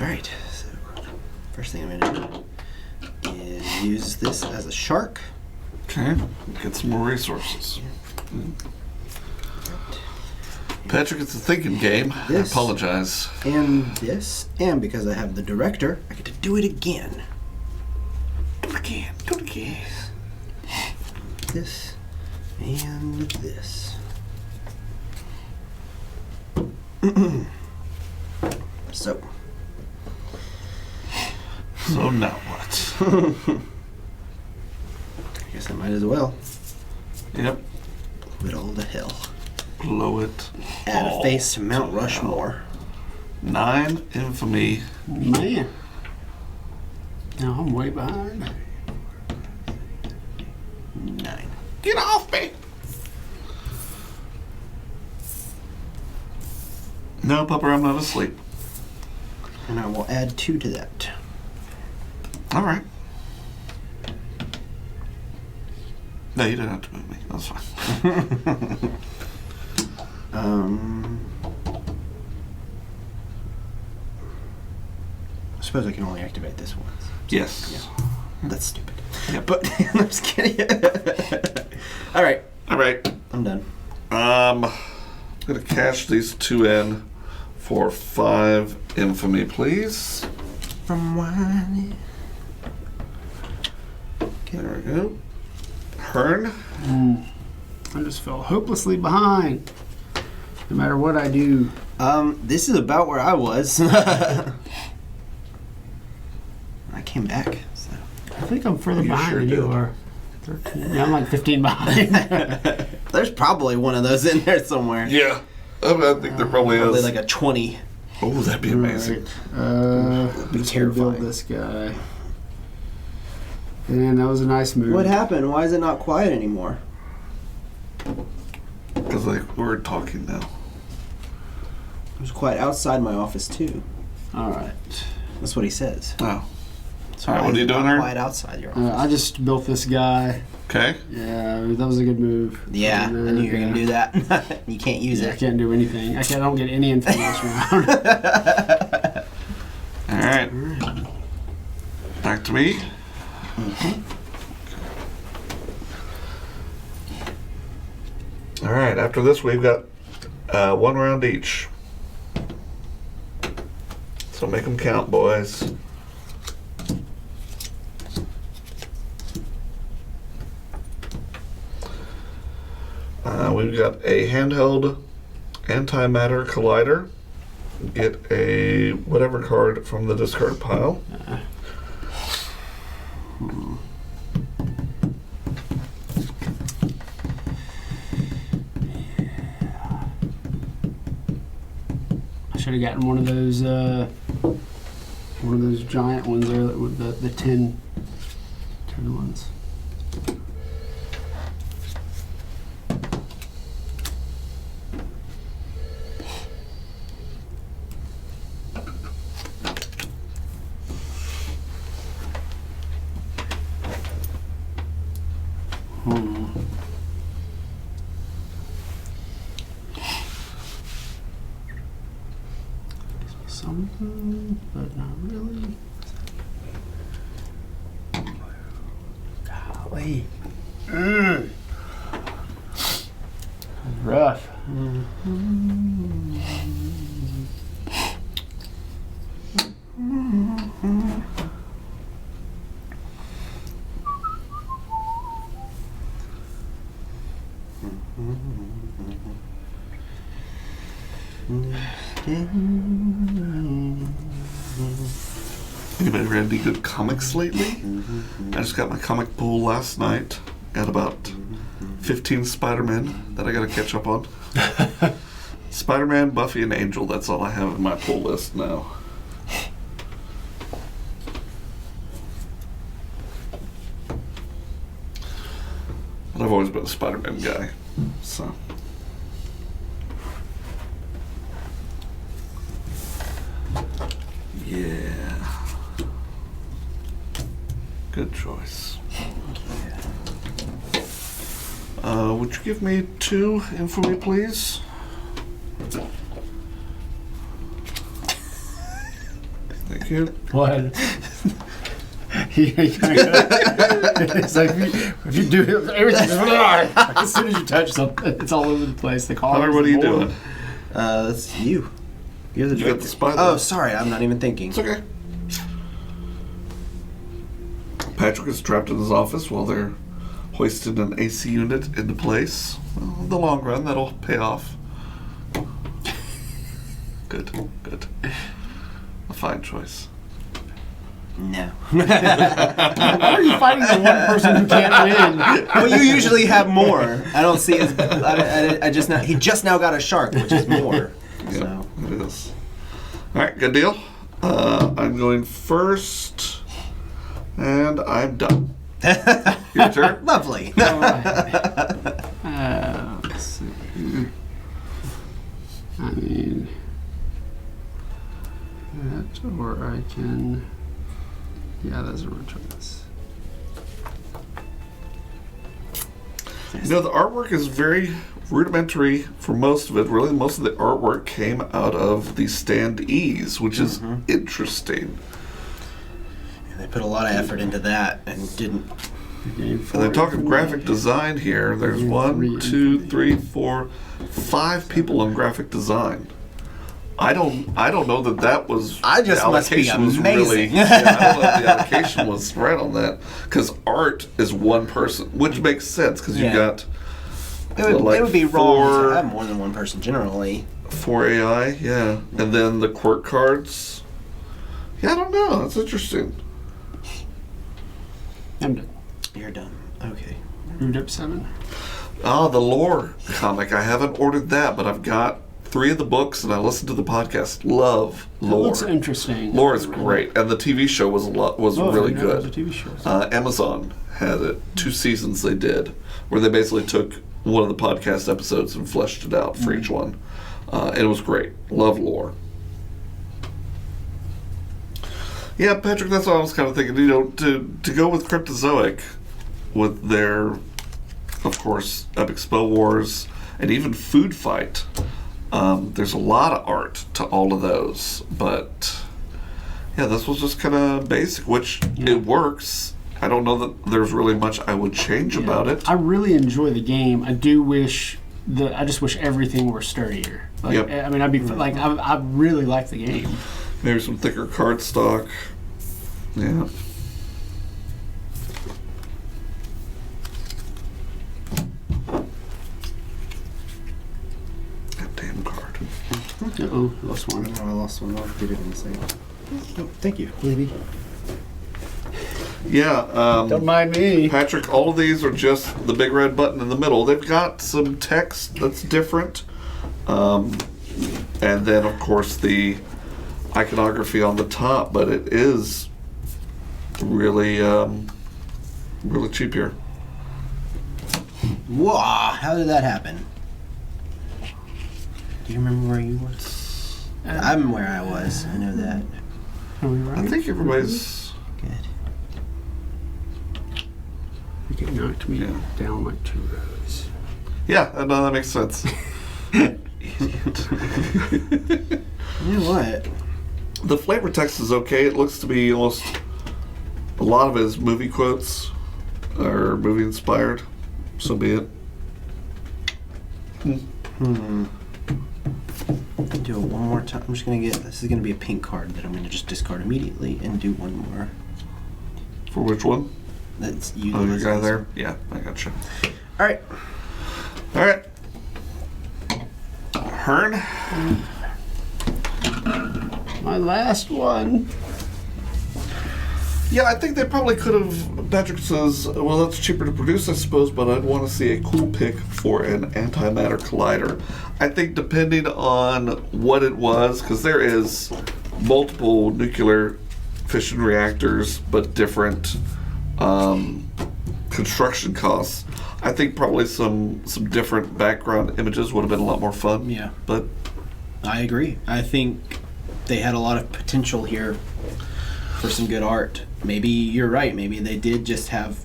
All right. So, first thing I'm gonna do is use this as a shark. Okay. Get some more resources. Patrick, it's a thinking game. This. I apologize. And this, and because I have the director, I get to do it again. Do it again. Do it again. This and this. So So now what? Guess I might as well. Yep. Blow it all to hell. Blow it. Add a all face to Mount to hell. Rushmore. 9 infamy. Man. No, I'm way behind. 9. Get off me! No, Pupper, I'm not asleep. And I will add 2 to that. All right. No, you don't have to move me. That's fine. I suppose I can only activate this once. Yes. That's stupid. Yep. But I'm just kidding. All right, All right. I'm done. I'm gonna cash these 2 in for 5 infamy, please. From one. There we go. Hearn. I just fell hopelessly behind. No matter what I do. This is about where I was. I came back. So. I think I'm further You behind sure than you did. are. 13. Yeah, I'm like 15 behind. There's probably one of those in there somewhere. Yeah. I think there probably Probably is. like a 20. Oh, that'd be amazing. I'm just gonna build terrifying. this guy. And that was a nice move. What happened? Why is it not quiet anymore? Because we're talking now. It was quiet outside my office too. All right. That's what he says. Oh. So All right, why what is are you it doing not here? Quiet outside your office. I just built this guy. Okay. Yeah, that was a good move. Yeah, I And, knew you were gonna do that. You can't use Yeah, I it. can't do anything. I don't get any information around. All right. Back to me. All right. After this, we've got 1 round each. So make them count, boys. We've got a handheld antimatter collider. Get a whatever card from the discard pile. I should have gotten one of those giant ones there with the 10 ones. Something, but not really. Golly. Rough. Anybody read any good comics lately? I just got my comic pool last night. Got about 15 Spider-Man that I gotta catch up on. Spider-Man, Buffy, and Angel. That's all I have in my pull list now. But I've always been a Spider-Man guy, so. Yeah. Good choice. Would you give me 2 infamy, please? Thank you. What? It's like if you do everything, as soon as you touch something, it's all over the place. The colors. Hunter, what are you doing? That's you. You're the You got director. the spy Oh, list. sorry, I'm not even thinking. It's okay. Patrick is trapped in his office while they're hoisting an AC unit into place. Well, in the long run, that'll pay off. Good, good. A fine choice. No. Why are you fighting the one person who can't win? Well, you usually have more. I don't see as. I just now. He just now got a shark, which is more. So. It is. All right, good deal. I'm going first, and I'm done. Your turn. Lovely. Let's see. I mean, that, or I can. Yeah, that's a return this. You know, the artwork is very rudimentary for most of it. Really, most of the artwork came out of the standees, which is interesting. And they put a lot of effort into that and didn't. And they're talking graphic design here. There's 1, 2, 3, 4, 5 people on graphic design. I don't know that was. I just the must be allocation was amazing. yeah, I don't know if the allocation was right on that, because art is one person, which makes sense because Yeah. you got. It would be wrong to 4 have more than one person generally. 4 AI, yeah, and then the quirk cards. Yeah, I don't know. That's interesting. I'm done. You're done. Okay. Moved up 7. Oh, the lore comic. I haven't ordered that, but I've got 3 of the books, and I listened to the podcast. Love That lore. looks interesting. Lore is great, and the TV show was really It good. was a TV show. Amazon had it. 2 seasons they did, where they basically took one of the podcast episodes and fleshed it out for each one. And it was great. Love lore. Yeah, Patrick, that's what I was kind of thinking. You know, to go with Cryptozoic, with their, of course, Epic Spell Wars, and even Food Fight. There's a lot of art to all of those, but yeah, this was just kind of basic, which it works. I don't know that there's really much I would change about it. I really enjoy the game. I do wish I just wish everything were sturdier. Like, Yep. I mean, I'd be like, I really like the game. Maybe some thicker cardstock. Yeah. That damn card. Uh-oh, lost one. I lost one. I'll get it in a second. Oh, thank you, Libby. Yeah. Don't mind me. Patrick, all of these are just the big red button in the middle. They've got some text that's different. And then, of course, the iconography on the top, but it is really, really cheap here. Whoa! How did that happen? Do you remember where you were? I'm where I was. I know that. Are we right? I think everybody's... Good. You knocked me down like 2 rows. Yeah, no, that makes sense. Idiot. You know what? The flavor text is okay. It looks to be almost... A lot of it is movie quotes, or movie inspired. So be it. Do it one more time. I'm just gonna get. This is gonna be a pink card that I'm gonna just discard immediately and do one more. For which one? That's you. Oh, your guy there? Yeah, I gotcha. All right. All right. Hearn? My last one. Yeah, I think they probably could have. Patrick says, well, that's cheaper to produce, I suppose, but I'd want to see a cool pick for an antimatter collider. I think depending on what it was, because there is multiple nuclear fission reactors, but different construction costs. I think probably some different background images would have been a lot more fun. Yeah. But I agree. I think they had a lot of potential here for some good art. Maybe you're right. Maybe they did just have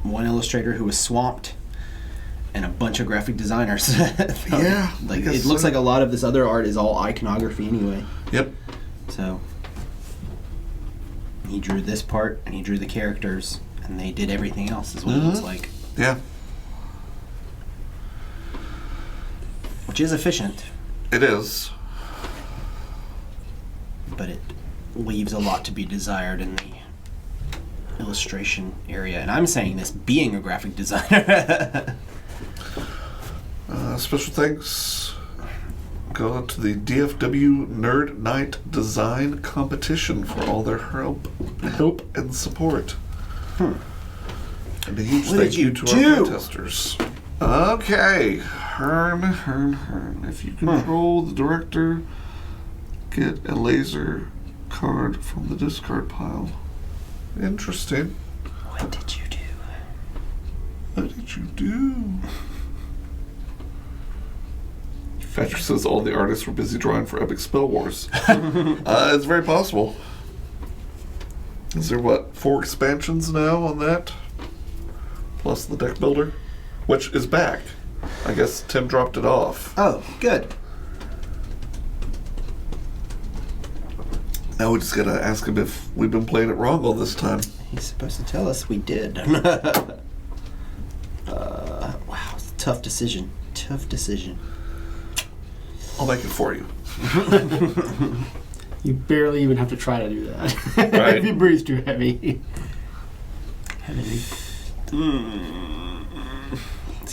one illustrator who was swamped and a bunch of graphic designers. Yeah, I Like guess it looks so. like a lot of this other art is all iconography anyway. Yep. So he drew this part and he drew the characters and they did everything else is what it looks like. Yeah, Which is efficient, it is. but it leaves a lot to be desired in the illustration area. And I'm saying this being a graphic designer. Special thanks go out to the DFW Nerd Night Design Competition for all their help and support. And a huge What thank did you you to do? our testers. Okay, Hearn. If you control the director, get a laser card from the discard pile. Interesting. What did you do? What did you do? Patrick says all the artists were busy drawing for Epic Spell Wars. It's very possible. Is there, 4 expansions now on that? Plus the deck builder? Which is back. I guess Tim dropped it off. Oh, good. Now we just gotta ask him if we've been playing it wrong all this time. He's supposed to tell us we did. Wow, it's a tough decision. I'll make it for you. You barely even have to try to do that. Right. If you breathe too heavy.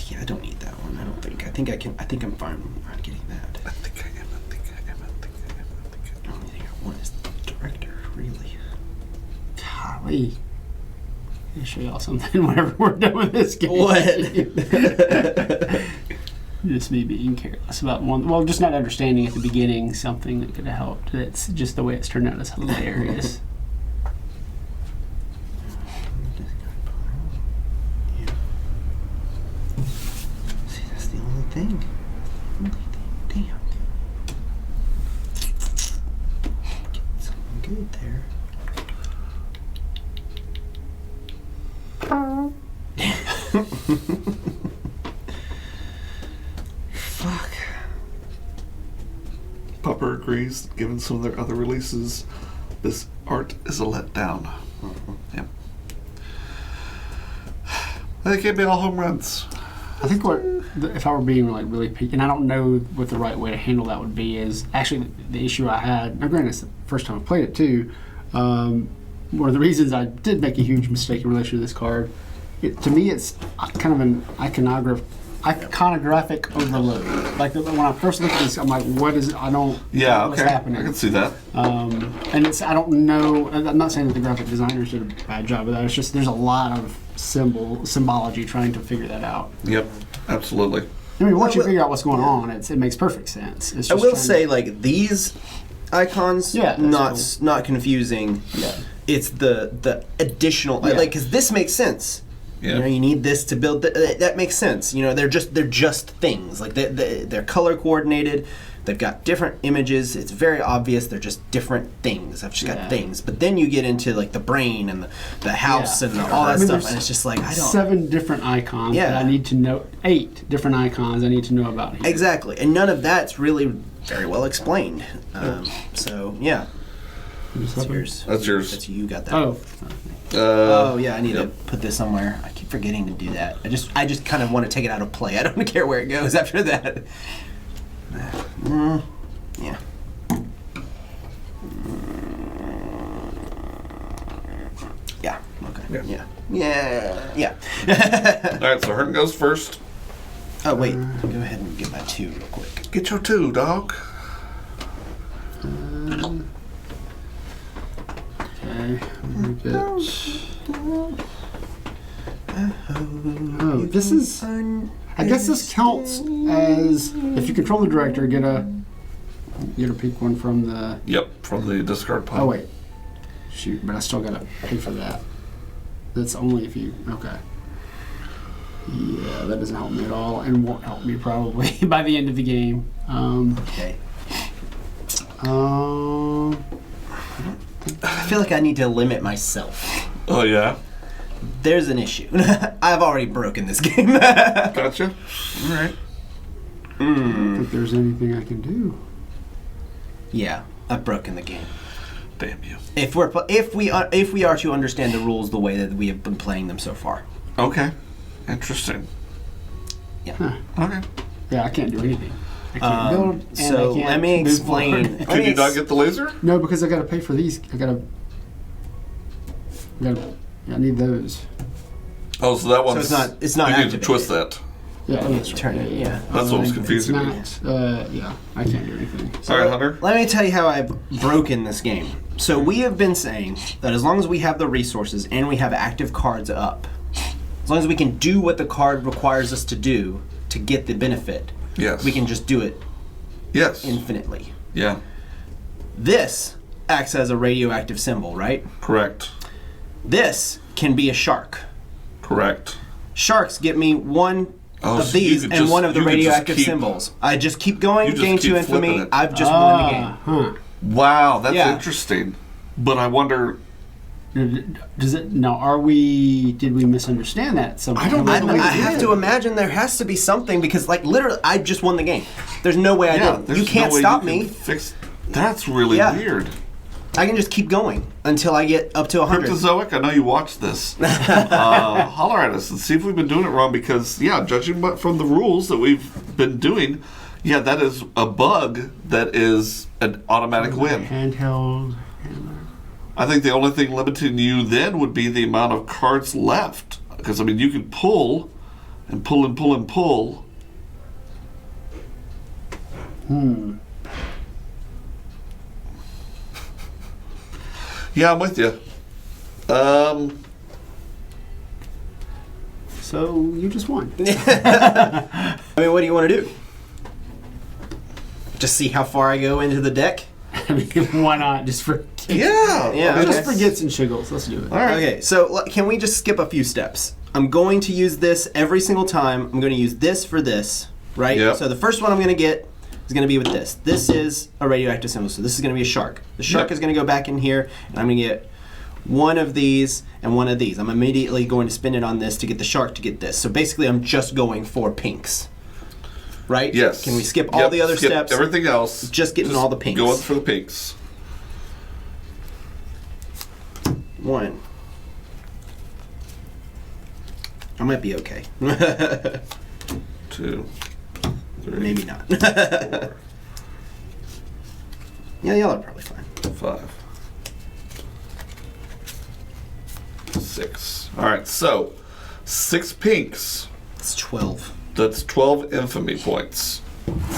Yeah, I don't need that one. I don't think. I think I'm fine on getting that. I think I am. The only thing I want is the director, really. Golly. I'll show y'all something whenever we're done with this game. What? Just me being careless about one. Well, just not understanding at the beginning something that could have helped. That's just the way it's turned out is hilarious. See, that's the only thing. Damn. Get something good there. Fuck. Pupper agrees that given some of their other releases, this art is a letdown. Yep. They can't be all home runs. I think if I were being like really picky, and I don't know what the right way to handle that would be, is actually the issue I had. Now, granted, it's the first time I played it too. One of the reasons I did make a huge mistake in relation to this card, to me, it's kind of an iconographic overload. Like when I first looked at this, I'm like, "What is it? I don't. Yeah, what's okay. happening?" I can see that. And I don't know. I'm not saying that the graphic designers did a bad job of that. It's just there's a lot of symbology trying to figure that out. Yep, absolutely. I mean, once you figure out what's going on, it makes perfect sense. It's just I will trying say, like, these icons, Yeah, not that's not confusing. Yeah. It's the additional, Yeah. like, because this makes sense. Yeah. You know, you need this to build. That makes sense. You know, they're just things. Like they're color coordinated. They've got different images. It's very obvious. They're just different things. I've just Yeah. got things. But then you get into like the brain and the house Yeah. and all that I mean, stuff, there's and it's just like I don't. 7 different icons Yeah. that I need to know. 8 different icons I need to know about here. Exactly, and none of that's really very well explained. So yeah, that's yours. That's yours. That's you got that. Oh, Oh yeah, I need yep. to put this somewhere. I keep forgetting to do that. I just kind of want to take it out of play. I don't care where it goes after that. Yeah. Yeah. Okay. Yeah. All right, so Hearn goes first. Oh wait, go ahead and get my 2 real quick. Get your 2, dog. okay. Oh, this is. I guess this counts as if you control the director, get a pick one from the. Yep, from the discard pile. Oh wait, shoot! But I still gotta pay for that. That's only if you. Okay. Yeah, that doesn't help me at all, and won't help me probably by the end of the game. Okay. I feel like I need to limit myself. Oh, yeah? There's an issue. I've already broken this game. Gotcha. All right. I don't think there's anything I can do. Yeah, I've broken the game. Damn you. If we are to understand the rules the way that we have been playing them so far. Okay. Interesting. Yeah. Huh. Okay. Yeah, I can't do anything. I can't build, and so I can't let me move explain. forward. Could you not get the laser? No, because I gotta pay for these. I need those. Oh, so that one's... it's not You need to activated. twist that. Yeah, oh, that's right. Turn it, yeah. That's what was It's confusing me. not, yeah, I can't do anything. All right, Hunter. Let me tell you how I've broken this game. So we have been saying that as long as we have the resources and we have active cards up, as long as we can do what the card requires us to do to get the benefit, Yes. we can just do it Yes. infinitely. Yeah. This acts as a radioactive symbol, right? Correct. This can be a shark. Correct. Sharks get me one Oh, of so you these could and just- one of the you could just radioactive keep- symbols. I just keep going, You just gain keep 2 infamy. flipping it. I've just won the game. Huh. Wow, that's Yeah. interesting. But I wonder. Does it now? Did we misunderstand that somehow? I don't know. I have to imagine there has to be something because, like, literally, I just won the game. There's no way I didn't. there's You can't no way stop you can me. Fix. That's really Yeah. weird. I can just keep going until I get up to 100. Cryptozoic, I know you watched this. Holler at us and see if we've been doing it wrong because, yeah, judging from the rules that we've been doing, yeah, that is a bug that is an automatic win. Handheld. I think the only thing limiting you then would be the amount of cards left. Because, I mean, you can pull and pull and pull and pull. Yeah, I'm with you. So you just won. I mean, what do you want to do? Just see how far I go into the deck? I mean, why not? Just for Yeah. Yeah, just okay. for gets and shiggles. Let's do it. All right. Okay, so can we just skip a few steps? I'm going to use this every single time. I'm going to use this for this, right? Yep. So the first one I'm going to get is going to be with this. This is a radioactive symbol, so this is going to be a shark. The shark Yep. is going to go back in here, and I'm going to get one of these and one of these. I'm immediately going to spin it on this to get the shark to get this. So basically, I'm just going for pinks, right? Yes. Can we skip all Yep, the other skip steps? Everything else. Just getting all the pinks. Going for the pinks. One. I might be okay. 2, 3, Maybe not. Yeah, y'all are probably fine. 5, 6. All right, so 6 pinks. It's 12. That's 12 infamy points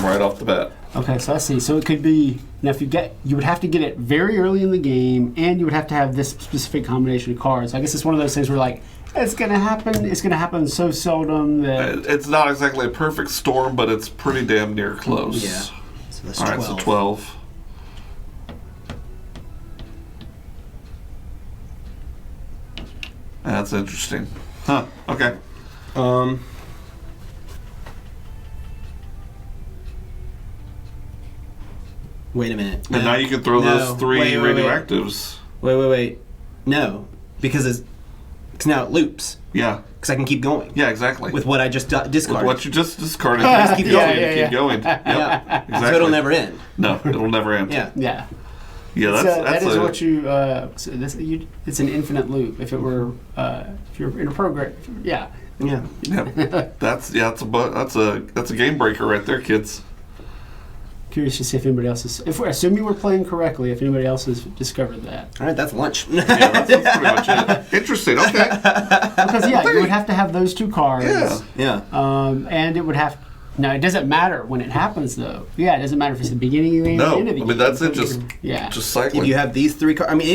right off the bat. Okay, so I see. So it could be now if you would have to get it very early in the game, and you would have to have this specific combination of cards. I guess it's one of those things where like it's gonna happen. It's gonna happen so seldom that It's not exactly a perfect storm, but it's pretty damn near close. Yeah. So that's All right, 12. so 12. That's interesting. Huh, okay. Wait a minute. And now you can throw No. those 3 Wait, wait, wait. radioactives. Wait. No, because now it loops. Yeah, Because I can keep going yeah, exactly. with what I just With discarded. what you just discarded, you just keep Yeah, going, yeah, keep going. Yep, yeah. exactly. So it'll never end. No, it'll never end. Yeah. yeah. Yeah, that's, So that's that is a, what you. It's an infinite loop. If it were, if you're in a program, yeah. Yeah. Yep. That's a game breaker right there, kids. Curious to see if anybody else is. If we assume you were playing correctly, if anybody else has discovered that. All right, that's lunch. Yeah, that's pretty much it. Interesting. Okay. Because yeah, you would have to have those 2 cards. Yeah. Yeah. And it would have. Now it doesn't matter when it happens though. Yeah, it doesn't matter if it's the beginning of the game or No, the end of the I game. mean that's it. Just yeah. just cycling. If you have these 3 cards, I mean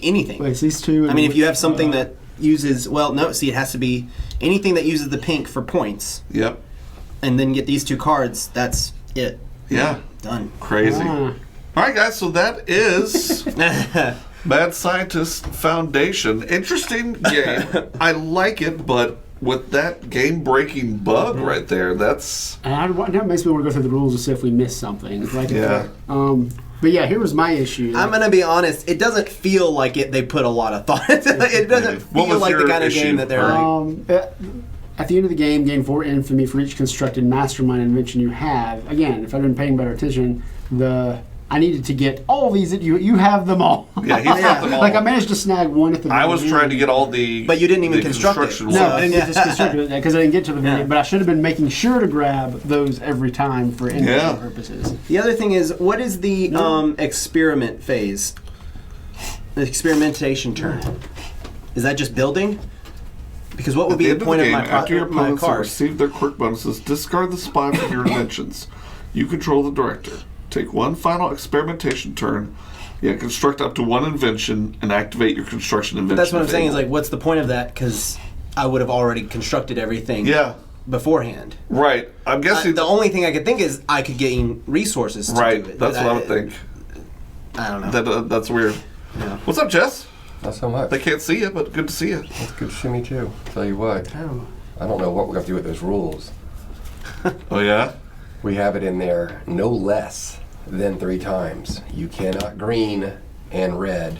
anything. Wait, it's these 2. I mean, if you have something that uses, well, no, see, it has to be anything that uses the pink for points, Yep. and then get these 2 cards. That's it. Yeah. Done. Crazy. Ah. All right, guys. So that is Mad Scientist Foundation. Interesting game. I like it, but with that game-breaking bug right there, that's And that makes me want to go through the rules to see if we missed something. It's like Yeah. But yeah, here was my issue. I'm gonna be honest. It doesn't feel like it. They put a lot of thought into it. It doesn't What feel was like the your kind of issue? game that they're like. At the end of the game, gain 4 infamy for each constructed mastermind invention you have. Again, if I'd been paying better attention, I needed to get all these that you have them all. yeah. He's got them all. Like I managed to snag one at the I very was end. trying to get all the. But you didn't even the construct it. construction No, ones. I didn't get this constructed because I didn't get to the very Yeah. end. But I should have been making sure to grab those every time for inventory Yeah. purposes. The other thing is, what is the experiment phase? The experimentation turn. Is that just building? Because what would At be the the end of point the of game, my, after your my opponents have card? received their quirk bonuses, discard the spot of your inventions. You control the director. Take one final experimentation turn. Yeah, construct up to one invention and activate your construction invention. But that's what I'm saying. Is table. like, what's the point of that? Because I would have already constructed everything. Yeah. Beforehand. Right. I'm guessing. The only thing I could think is I could gain resources to right. do it. That's what I would think. I don't know. That's weird. Yeah. What's up, Jess? Not so much. They can't see you, but good to see you. That's good to see me too. Tell you what, Oh. I don't know what we're going to do with those rules. Oh, yeah? We have it in there no less than 3 times. You cannot green and red.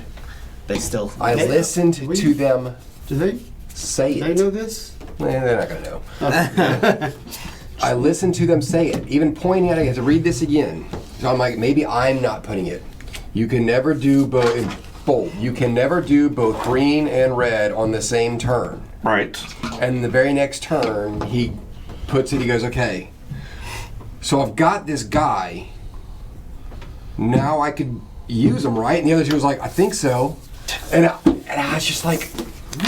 They still. I listened to them Do they? say They it. know this? They're not going to know. I listened to them say it, even pointing at it. I have to read this again. So I'm like, maybe I'm not putting it. You can never do both. Bold. You can never do both green and red on the same turn. Right. And the very next turn, he puts it. He goes, okay. So I've got this guy. Now I could use him, right? And the other two was like, I think so. And I was just like,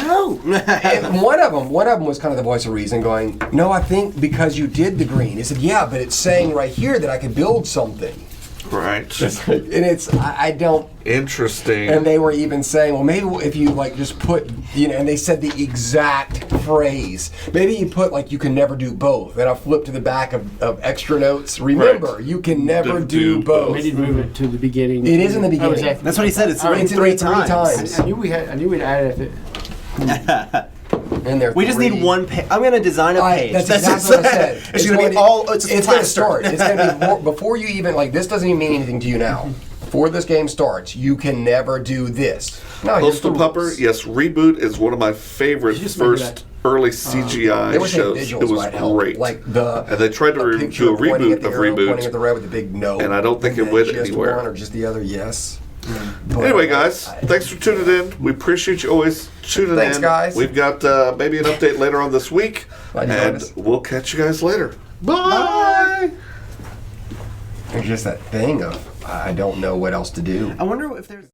No. and one of them was kind of the voice of reason, going, "No, I think because you did the green." He said, "Yeah, but it's saying right here that I could build something." Right. And it's I don't. Interesting. And they were even saying, well, maybe if you like just put, and they said the exact phrase. Maybe you put like you can never do both. And I flipped to the back of extra notes. Remember, Right. you can never Do do both. We need to move it to the beginning. It is in the Oh, beginning. exactly. That's what he said. It's All right, written it's in there 3 3 times. times. I knew we'd added it. And there We just need 1 page. I'm gonna design a page. That's exactly what I said. It's gonna be all. It's going to plaster. start. It's going to be more, before you even like. This doesn't even mean anything to you now. Before this game starts, you can never do this. No, here's the Postal Pupper, rules. yes, Reboot is one of my favorite You just make first early CGI They were saying shows. visuals It was might help. great. Like the and they tried to a picture do a pointing at reboot the of arrow, Reboot. pointing at the red with the big no. And I don't think it then went just anywhere. one or just the other yes. But, Anyway, guys, thanks for tuning in. We appreciate you always tuning in. Thanks, guys. We've got maybe an update later on this week. Glad you And noticed. we'll catch you guys later. Bye. There's just that thing of I don't know what else to do. I wonder if there's.